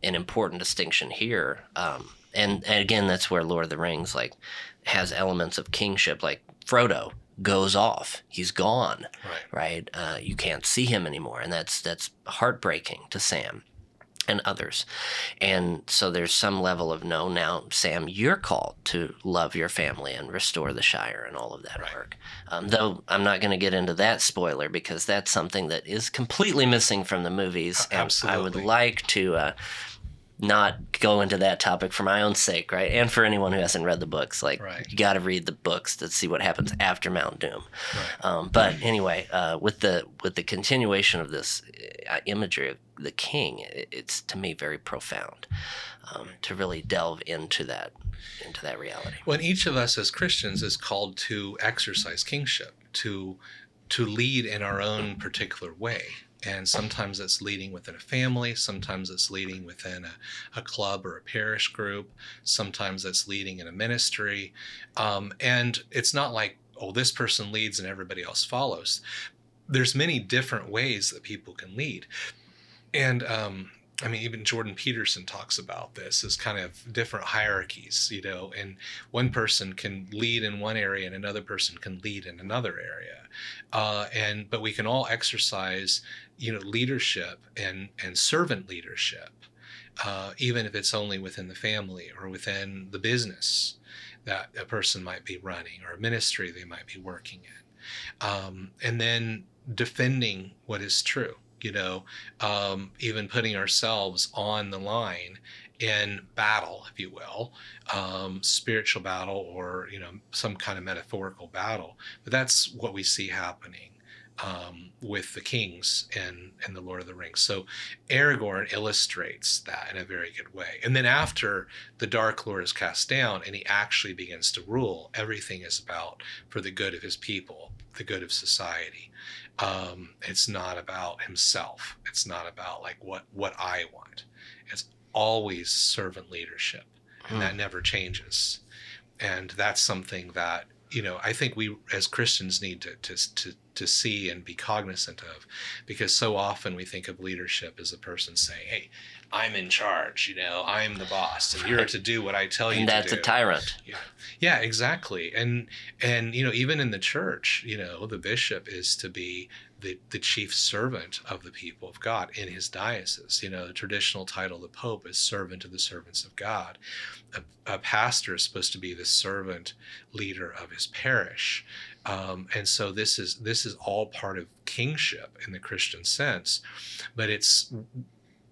an important distinction here. And again, that's where Lord of the Rings has elements of kingship, like Frodo goes off, he's gone, right? You can't see him anymore, and that's heartbreaking to Sam and others. And so there's some level of, no, now, Sam, you're called to love your family and restore the Shire and all of that work. Though I'm not going to get into that spoiler because that's something that is completely missing from the movies. And I would like to not go into that topic for my own sake, right? And for anyone who hasn't read the books, you got to read the books to see what happens after Mount Doom. But anyway, with the continuation of this imagery of the king, it's to me very profound to really delve into that reality. Well, each of us as Christians is called to exercise kingship, to lead in our own particular way. And sometimes it's leading within a family, sometimes it's leading within a club or a parish group, sometimes it's leading in a ministry. And it's not like, oh, this person leads and everybody else follows. There's many different ways that people can lead. And even Jordan Peterson talks about this as kind of different hierarchies, and one person can lead in one area and another person can lead in another area. But we can all exercise, leadership and servant leadership, even if it's only within the family or within the business that a person might be running or a ministry they might be working in. And then defending what is true. even putting ourselves on the line in battle, if you will, spiritual battle, or some kind of metaphorical battle. But that's what we see happening with the kings in the Lord of the Rings. So Aragorn illustrates that in a very good way. And then after the Dark Lord is cast down and he actually begins to rule, everything is about for the good of his people, the good of society. It's not about himself. It's not about like what I want. It's always servant leadership, and that never changes. And that's something that I think we as Christians need to see and be cognizant of, because so often we think of leadership as a person saying, "Hey, I'm in charge. I'm the boss, and you're to do what I tell you to do." And that's a tyrant. Yeah, exactly. And even in the church, the bishop is to be the chief servant of the people of God in his diocese. The traditional title of the Pope is servant of the servants of God. A pastor is supposed to be the servant leader of his parish. And so this is all part of kingship in the Christian sense, but it's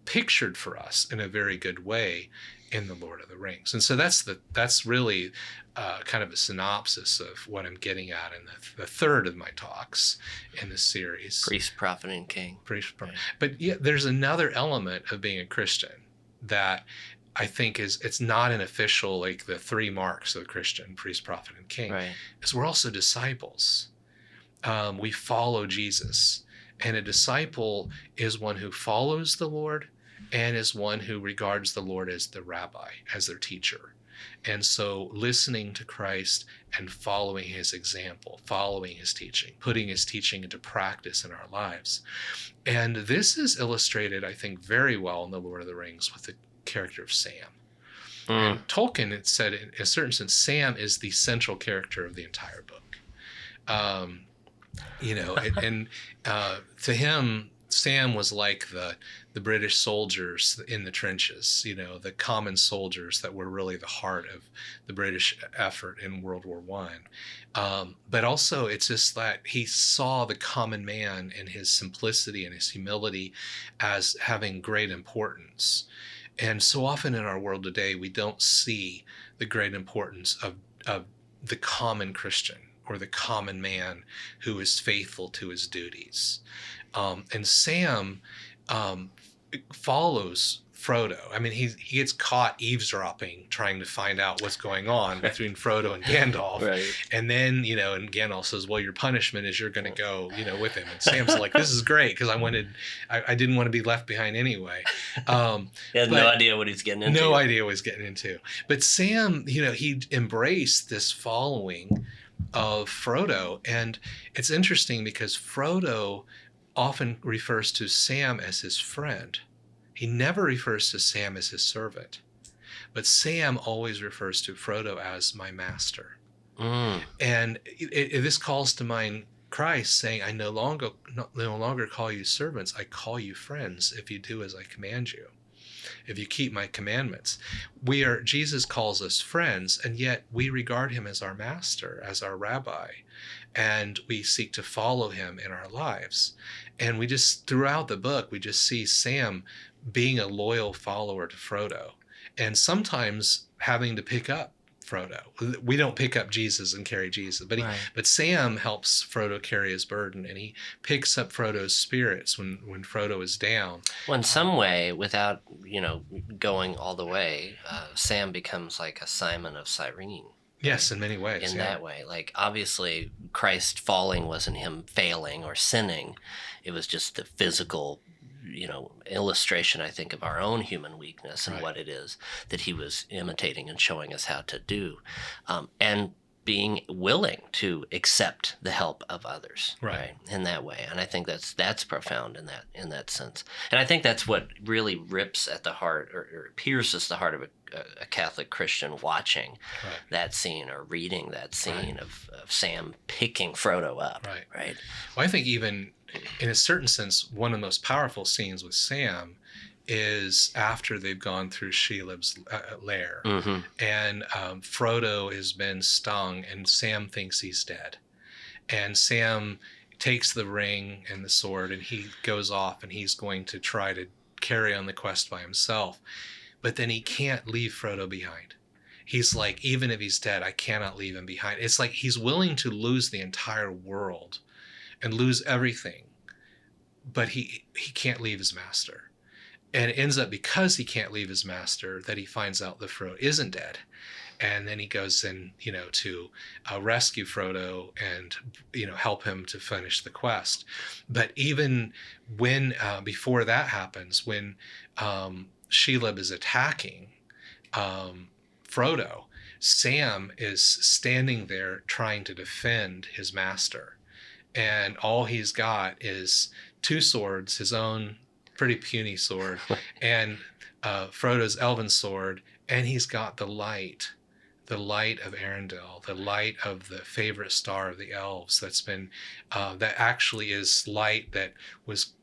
pictured for us in a very good way in the Lord of the Rings. And so that's really kind of a synopsis of what I'm getting at in the third of my talks in this series. Priest, prophet, and king. Priest, prophet. But yeah, there's another element of being a Christian that I think it's not an official, like the three marks of a Christian: priest, prophet, and king. Right. Is we're also disciples. We follow Jesus. And a disciple is one who follows the Lord and is one who regards the Lord as the rabbi, as their teacher. And so listening to Christ and following his example, following his teaching, putting his teaching into practice in our lives. And this is illustrated, I think, very well in The Lord of the Rings with the character of Sam. And Tolkien had said, in a certain sense, Sam is the central character of the entire book. To him, Sam was like the British soldiers in the trenches, the common soldiers that were really the heart of the British effort in World War I. But also it's just that he saw the common man and his simplicity and his humility as having great importance. And so often in our world today, we don't see the great importance of the common Christian or the common man who is faithful to his duties. And Sam follows Frodo. I mean, he gets caught eavesdropping, trying to find out what's going on between Frodo and Gandalf. Right. And then, and Gandalf says, well, your punishment is you're going to go, with him. And Sam's like, this is great, because I didn't want to be left behind anyway. He has no idea what he's getting into. No idea what he's getting into. But Sam, he embraced this following of Frodo. And it's interesting because Frodo often refers to Sam as his friend. He never refers to Sam as his servant. But Sam always refers to Frodo as my master. And this calls to mind Christ saying, I no longer call you servants, I call you friends if you do as I command you, if you keep my commandments. Jesus calls us friends, and yet we regard him as our master, as our rabbi, and we seek to follow him in our lives. And we just, throughout the book, we just see Sam being a loyal follower to Frodo, and sometimes having to pick up Frodo. We don't pick up Jesus and carry Jesus, but Sam helps Frodo carry his burden, and he picks up Frodo's spirits when Frodo is down. Well, in some way, without going all the way, Sam becomes like a Simon of Cyrene. Yes, in many ways. In that way. Like, obviously, Christ falling wasn't him failing or sinning. It was just the physical, illustration, I think, of our own human weakness and what it is that he was imitating and showing us how to do. And being willing to accept the help of others, right? In that way. And I think that's profound in that sense. And I think that's what really rips at the heart or pierces the heart of a Catholic Christian watching that scene or reading that scene of Sam picking Frodo up, right? Well, I think even in a certain sense, one of the most powerful scenes with Sam is after they've gone through Shelob's lair, and Frodo has been stung, and Sam thinks he's dead. And Sam takes the ring and the sword, and he goes off, and he's going to try to carry on the quest by himself. But then he can't leave Frodo behind. He's like, even if he's dead, I cannot leave him behind. It's like he's willing to lose the entire world and lose everything, but he can't leave his master. And it ends up, because he can't leave his master, that he finds out that Frodo isn't dead. And then he goes in, to rescue Frodo and, help him to finish the quest. But even when, before that happens, when Shelob is attacking Frodo, Sam is standing there trying to defend his master. And all he's got is 2 swords, his own pretty puny sword, and Frodo's elven sword, and he's got the light of Arendelle, the light of the favorite star of the elves that's been, that actually is light that was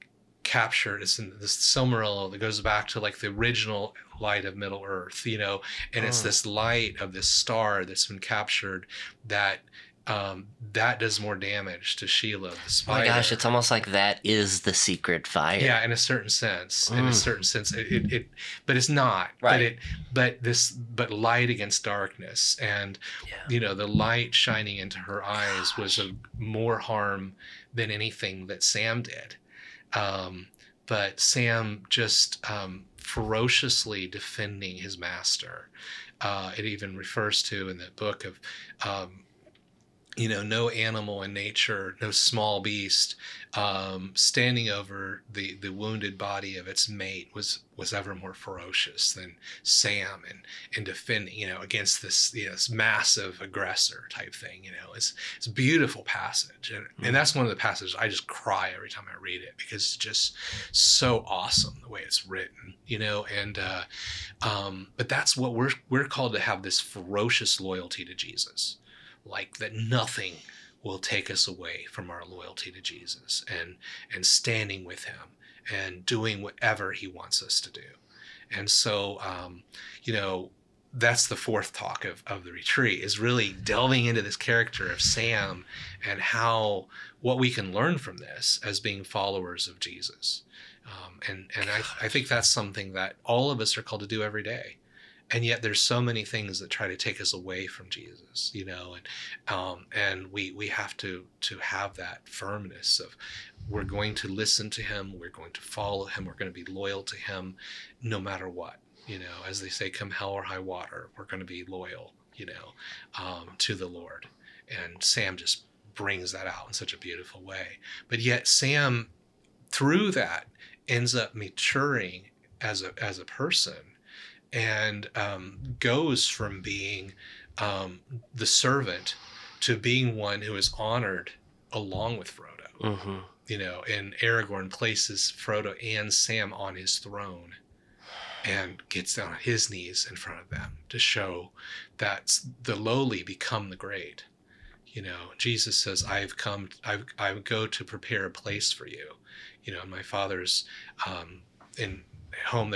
captured. It's in this Silmarillion that goes back to like the original light of Middle Earth, and it's this light of this star that's been captured that that does more damage to Shelob, the spider. Oh my gosh, it's almost like that is the secret fire. Yeah, in a certain sense. It but it's not. Right. But light against darkness, and the light shining into her eyes was of more harm than anything that Sam did. But Sam just ferociously defending his master. It even refers to in the book of no animal in nature, no small beast, standing over the wounded body of its mate was ever more ferocious than Sam in defending, against this massive aggressor type thing. It's a beautiful passage. And that's one of the passages I just cry every time I read it, because it's just so awesome the way it's written, but that's what we're called to have, this ferocious loyalty to Jesus. Like that nothing will take us away from our loyalty to Jesus and standing with him and doing whatever he wants us to do. And so, that's the fourth talk of the retreat, is really delving into this character of Sam and what we can learn from this as being followers of Jesus. I think that's something that all of us are called to do every day. And yet there's so many things that try to take us away from Jesus, and we have to have that firmness of, we're going to listen to him, we're going to follow him, we're going to be loyal to him no matter what, as they say, come hell or high water, we're going to be loyal, to the Lord. And Sam just brings that out in such a beautiful way. But yet Sam, through that, ends up maturing as a person, and goes from being the servant to being one who is honored along with Frodo. Mm-hmm. And Aragorn places Frodo and Sam on his throne and gets down on his knees in front of them to show that the lowly become the great. Jesus says, I go to prepare a place for you. In my Father's in home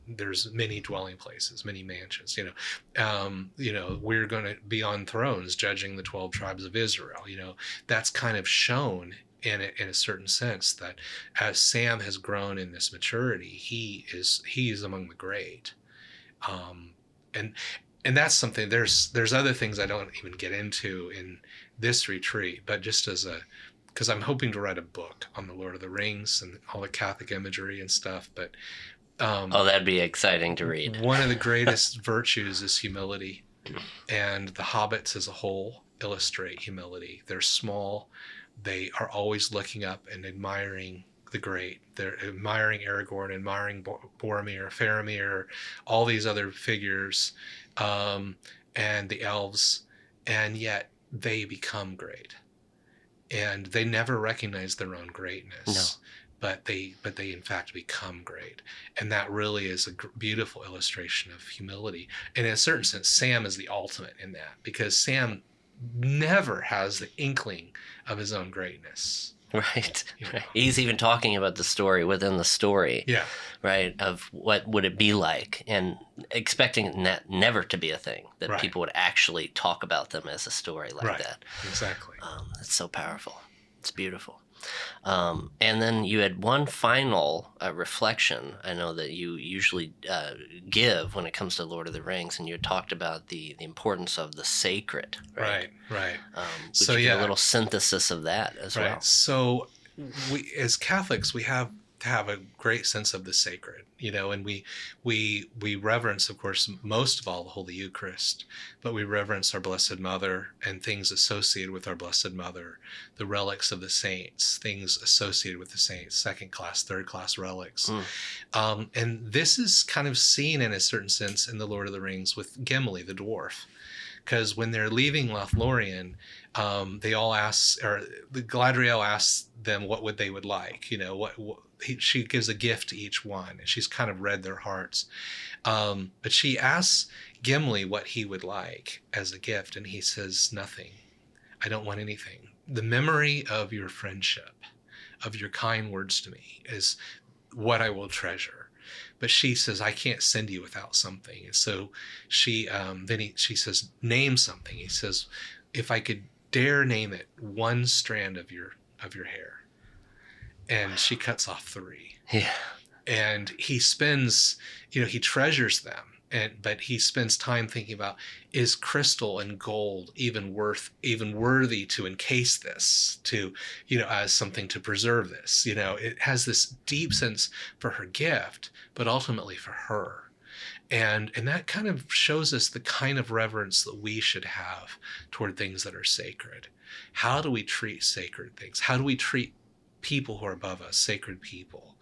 there's many dwelling places, many mansions. We're going to be on thrones judging the 12 tribes of Israel. That's kind of shown in a certain sense, that as Sam has grown in this maturity, he is among the great. And that's something, there's other things I don't even get into in this retreat, but just because I'm hoping to write a book on the Lord of the Rings and all the Catholic imagery and stuff, but that'd be exciting to read. One of the greatest virtues is humility, and the hobbits as a whole illustrate humility. They're small. They are always looking up and admiring the great. They're admiring Aragorn, admiring Boromir, Faramir, all these other figures, and the elves, and yet they become great. And they never recognize their own greatness. No. But they in fact become great. And that really is a beautiful illustration of humility. And in a certain sense, Sam is the ultimate in that, because Sam never has the inkling of his own greatness. Right. He's even talking about the story within the story. Yeah. Right. Of what would it be like, and expecting that never to be a thing, that Right. people would actually talk about them as a story like Right. that. Exactly. It's so powerful. It's beautiful. And then you had one final reflection. I know that you usually give when it comes to Lord of the Rings, and you had talked about the importance of the sacred. Right. Would So you give yeah, a little synthesis of that as well? So we, as Catholics, we have to have a great sense of the sacred, and we reverence, of course, most of all the Holy Eucharist, but we reverence our Blessed Mother and things associated with our Blessed Mother, the relics of the saints, things associated with the saints, second class, third class relics. And this is kind of seen in a certain sense in the Lord of the Rings with Gimli, the dwarf. Because when they're leaving Lothlorien, they all ask, or the Galadriel asks them what they would like. She gives a gift to each one, and she's kind of read their hearts. But she asks Gimli what he would like as a gift, and he says, nothing. I don't want anything. The memory of your friendship, of your kind words to me, is what I will treasure. But she says, I can't send you without something. And so she she says, name something. He says, if I could dare name it, one strand of your hair. And she cuts off 3. Yeah. And he spends, he treasures them. But he spends time thinking about, is crystal and gold even worthy to encase this, to, as something to preserve this? It has this deep sense for her gift, but ultimately for her. And that kind of shows us the kind of reverence that we should have toward things that are sacred. How do we treat sacred things? How do we treat people who are above us, sacred people?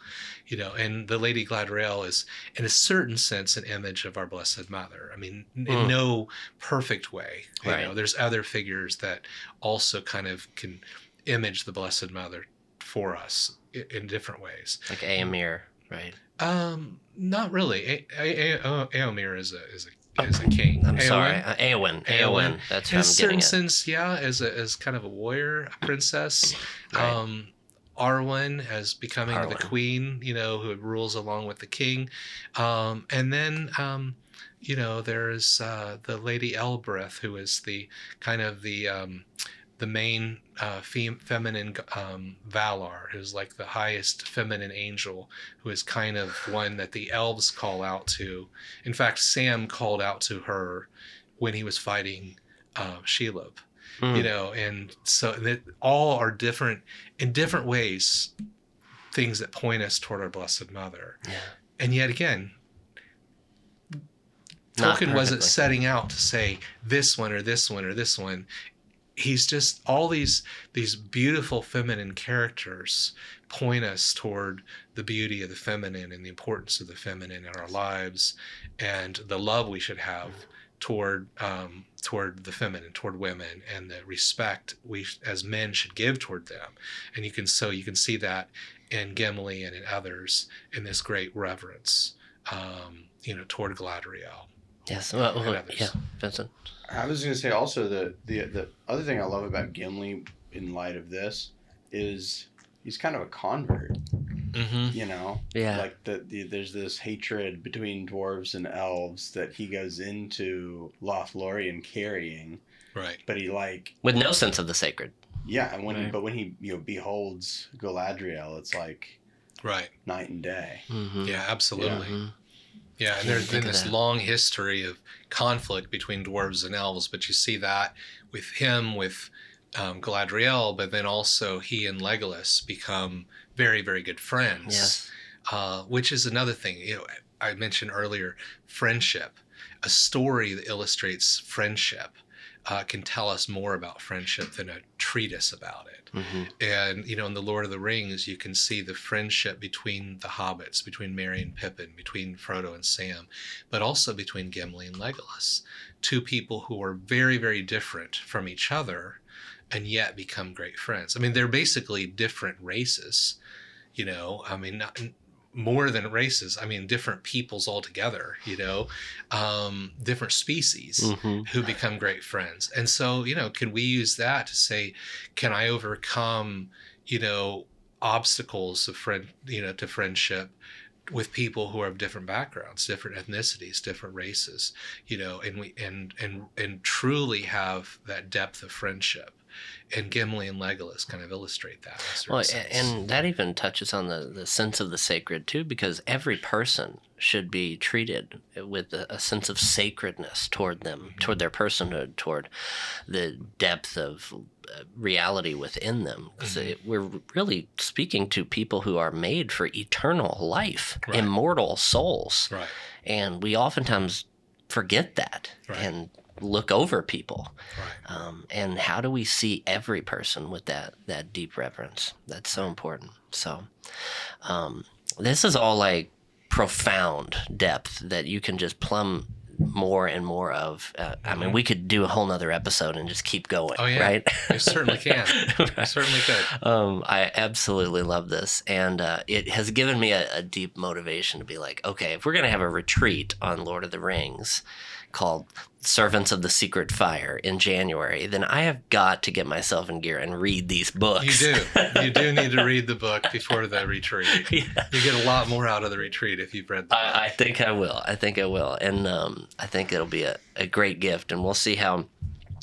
And the Lady Galadriel is, in a certain sense, an image of our Blessed Mother. I mean, in no perfect way. Right. There's other figures that also kind of can image the Blessed Mother for us in different ways. Like Éomer, right? Not really. Éomer is a king. I'm sorry, Éowyn. Éowyn. That's In what a I'm certain getting at. sense, yeah, as kind of a warrior, a princess. Right. Arwen as becoming the Arwen. queen, who rules along with the king. And then, there's the Lady Elbereth, who is the kind of the main feminine Valar, who's like the highest feminine angel, who is kind of one that the elves call out to. In fact, Sam called out to her when he was fighting Shelob. And so that all are different in different ways, things that point us toward our Blessed Mother. Yeah. And yet again, Not Tolkien wasn't perfectly. setting out to say this one or this one or this one. He's just, all these beautiful feminine characters point us toward the beauty of the feminine and the importance of the feminine in our lives, and the love we should have toward the feminine, toward women, and the respect we as men should give toward them. And you can see that in Gimli and in others, in this great reverence, toward Galadriel. Yes. and Well, others. yeah, Vincent. I was going to say also the other thing I love about Gimli in light of this is he's kind of a convert. Mm-hmm. Yeah. Like there's this hatred between dwarves and elves that he goes into Lothlorien carrying, Right. but he With no sense of the sacred. yeah, and when Right. when he beholds Galadriel, it's like Right. night and day. Mm-hmm. Yeah, absolutely. Mhm. Yeah, and Can't there's think been of this that. long history of conflict between dwarves and elves, but you see that with him, with Galadriel, but then also he and Legolas become very, very good friends. Yes. Which is another thing. I mentioned earlier, friendship. A story that illustrates friendship can tell us more about friendship than a treatise about it. Mm-hmm. And, in the Lord of the Rings, you can see the friendship between the hobbits, between Merry and Pippin, between Frodo and Sam, but also between Gimli and Legolas. Two people who are very, very different from each other and yet become great friends. I mean, they're basically different races, not more than races. I mean, different peoples altogether, different species Mm-hmm. who become great friends. And so, can we use that to say, can I overcome, obstacles of to friendship with people who are of different backgrounds, different ethnicities, different races, and truly have that depth of friendship And Gimli and Legolas kind of illustrate that. In a certain Well, sense. and that even touches on the sense of the sacred too, because every person should be treated with a sense of sacredness toward them, toward their personhood, toward the depth of reality within them. Because we're really speaking to people who are made for eternal life, Right. immortal souls. Right. And we oftentimes forget that Right. and look over people. Right. And how do we see every person with that deep reverence? That's so important. So this is all like profound depth that you can just plumb more and more of. I mean, we could do a whole nother episode and just keep going, Oh, yeah. right? You certainly can. You certainly could. I absolutely love this. And it has given me a deep motivation to be like, okay, if we're going to have a retreat on Lord of the Rings called Servants of the Secret Fire in January, then I have got to get myself in gear and read these books. You do. You do need to read the book before the retreat. Yeah. You get a lot more out of the retreat if you've read the book. I think I will. And I think it'll be a great gift. And we'll see how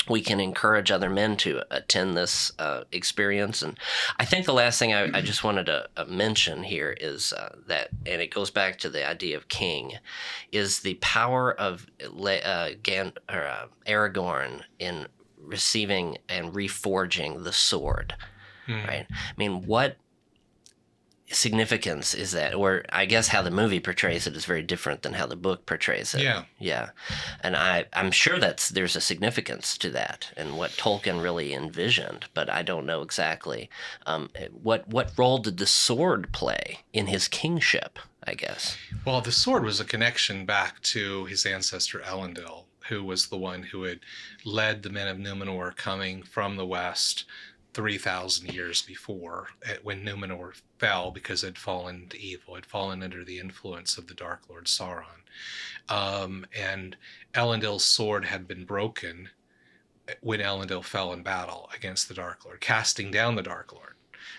we can encourage other men to attend this experience. And I think the last thing I just wanted to mention here is that, and it goes back to the idea of king, is the power of Aragorn in receiving and reforging the sword, right? I mean, what significance is that? Or I guess how the movie portrays it is very different than how the book portrays it. Yeah. And I'm sure there's a significance to that and what Tolkien really envisioned, but I don't know exactly. What role did the sword play in his kingship, I guess? Well, the sword was a connection back to his ancestor Elendil, who was the one who had led the men of Numenor coming from the west 3,000 years before, when Numenor fell because it had fallen to evil, had fallen under the influence of the Dark Lord Sauron. And Elendil's sword had been broken when Elendil fell in battle against the Dark Lord, casting down the Dark Lord.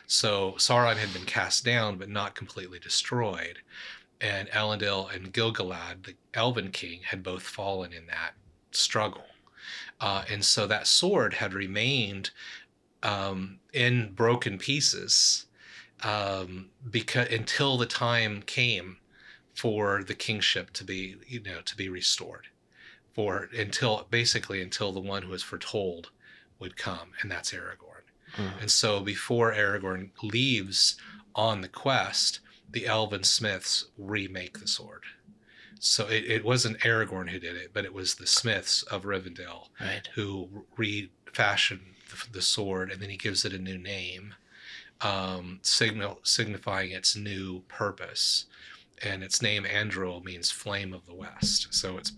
So Sauron had been cast down, but not completely destroyed. And Elendil and Gil-galad, the Elven king, had both fallen in that struggle. And so that sword had remained in broken pieces because until the time came for the kingship to be restored, until the one who was foretold would come, and that's Aragorn. And so before Aragorn leaves on the quest, the elven smiths remake the sword. So it wasn't Aragorn who did it, but it was the smiths of Rivendell, Right. who refashioned the sword, and then he gives it a new name, signifying its new purpose. And its name, Andril, means flame of the west. So it's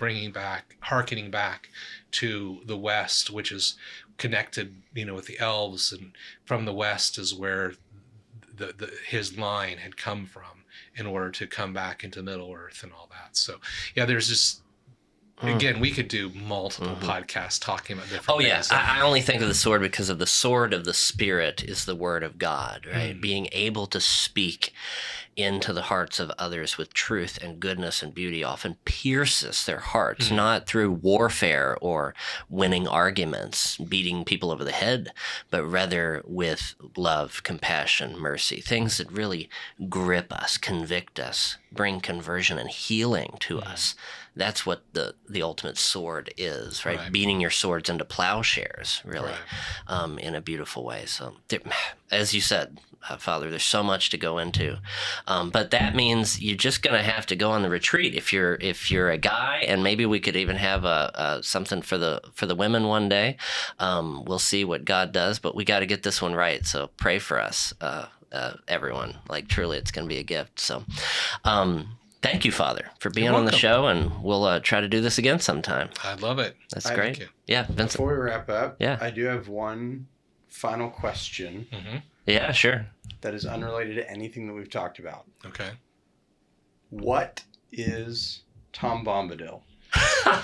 hearkening back to the west, which is connected, with the elves, and from the west is where his line had come from in order to come back into Middle Earth and all that. So yeah, there's just, again, we could do multiple podcasts talking about different Oh, things. yeah. I only think of the sword because of the sword of the Spirit is the word of God, right? Being able to speak into the hearts of others with truth and goodness and beauty often pierces their hearts, not through warfare or winning arguments, beating people over the head, but rather with love, compassion, mercy, things that really grip us, convict us, bring conversion and healing to us. That's what the ultimate sword is, right? Beating your swords into plowshares, really, in a beautiful way. So, as you said, Father, there's so much to go into, but that means you're just going to have to go on the retreat if you're a guy, and maybe we could even have something for the women one day. We'll see what God does, but we got to get this one right. So pray for us, everyone. Like truly, it's going to be a gift. So. Thank you, Father, for being on the show, and we'll try to do this again sometime. I love it. That's Thank great. you. Yeah, Vincent. Before we wrap up, Yeah. I do have one final question Yeah, sure. that is unrelated to anything that we've talked about. Okay. What is Tom Bombadil?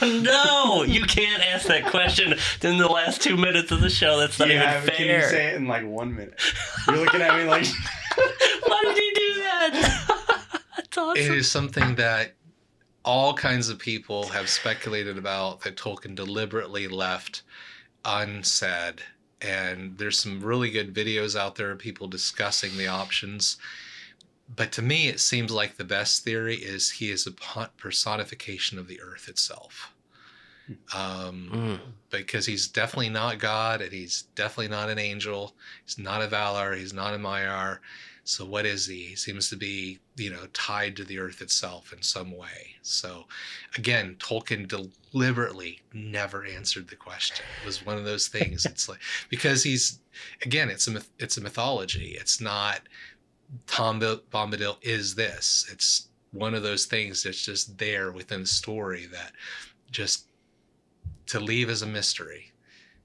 No, you can't ask that question in the last 2 minutes of the show. That's not even But fair. can you say it in like 1 minute? You're looking at me like... Why did you do that? That's awesome. It is something that all kinds of people have speculated about, that Tolkien deliberately left unsaid And there's some really good videos out there of people discussing the options. But to me, it seems like the best theory is he is a personification of the earth itself. Because he's definitely not God, and he's definitely not an angel. He's not a Valar. He's not a Maiar. So what is he? He seems to be, tied to the earth itself in some way. So again, Tolkien deliberately never answered the question. It was one of those things. It's like, because it's a mythology. It's not Tom Bombadil is this. It's one of those things that's just there within the story that just to leave as a mystery,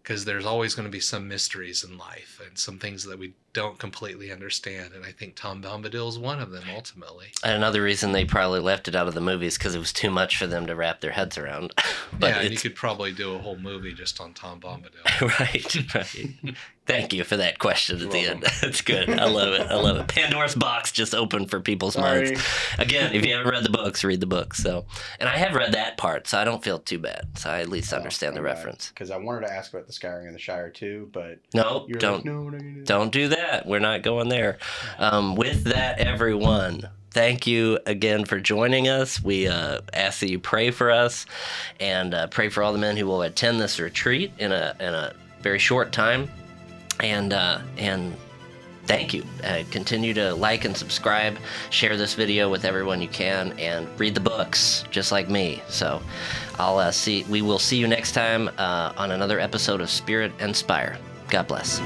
because there's always going to be some mysteries in life and some things that we don't completely understand. And I think Tom Bombadil is one of them ultimately. And another reason they probably left it out of the movies because it was too much for them to wrap their heads around. But yeah, and you could probably do a whole movie just on Tom Bombadil. Right. Thank you for that question at the end. That's good. I love it. Pandora's box just opened for people's minds. Again, if you haven't read the books, read the books. So, and I have read that part, so I don't feel too bad. So I at least understand the reference. Because I wanted to ask about the Scouring of the Shire too, but no, don't do that. We're not going there. With that, everyone, thank you again for joining us. We ask that you pray for us and pray for all the men who will attend this retreat in a very short time. And thank you. Continue to like and subscribe, share this video with everyone you can, and read the books just like me. So we will see you next time on another episode of Spirit and Spire. God bless.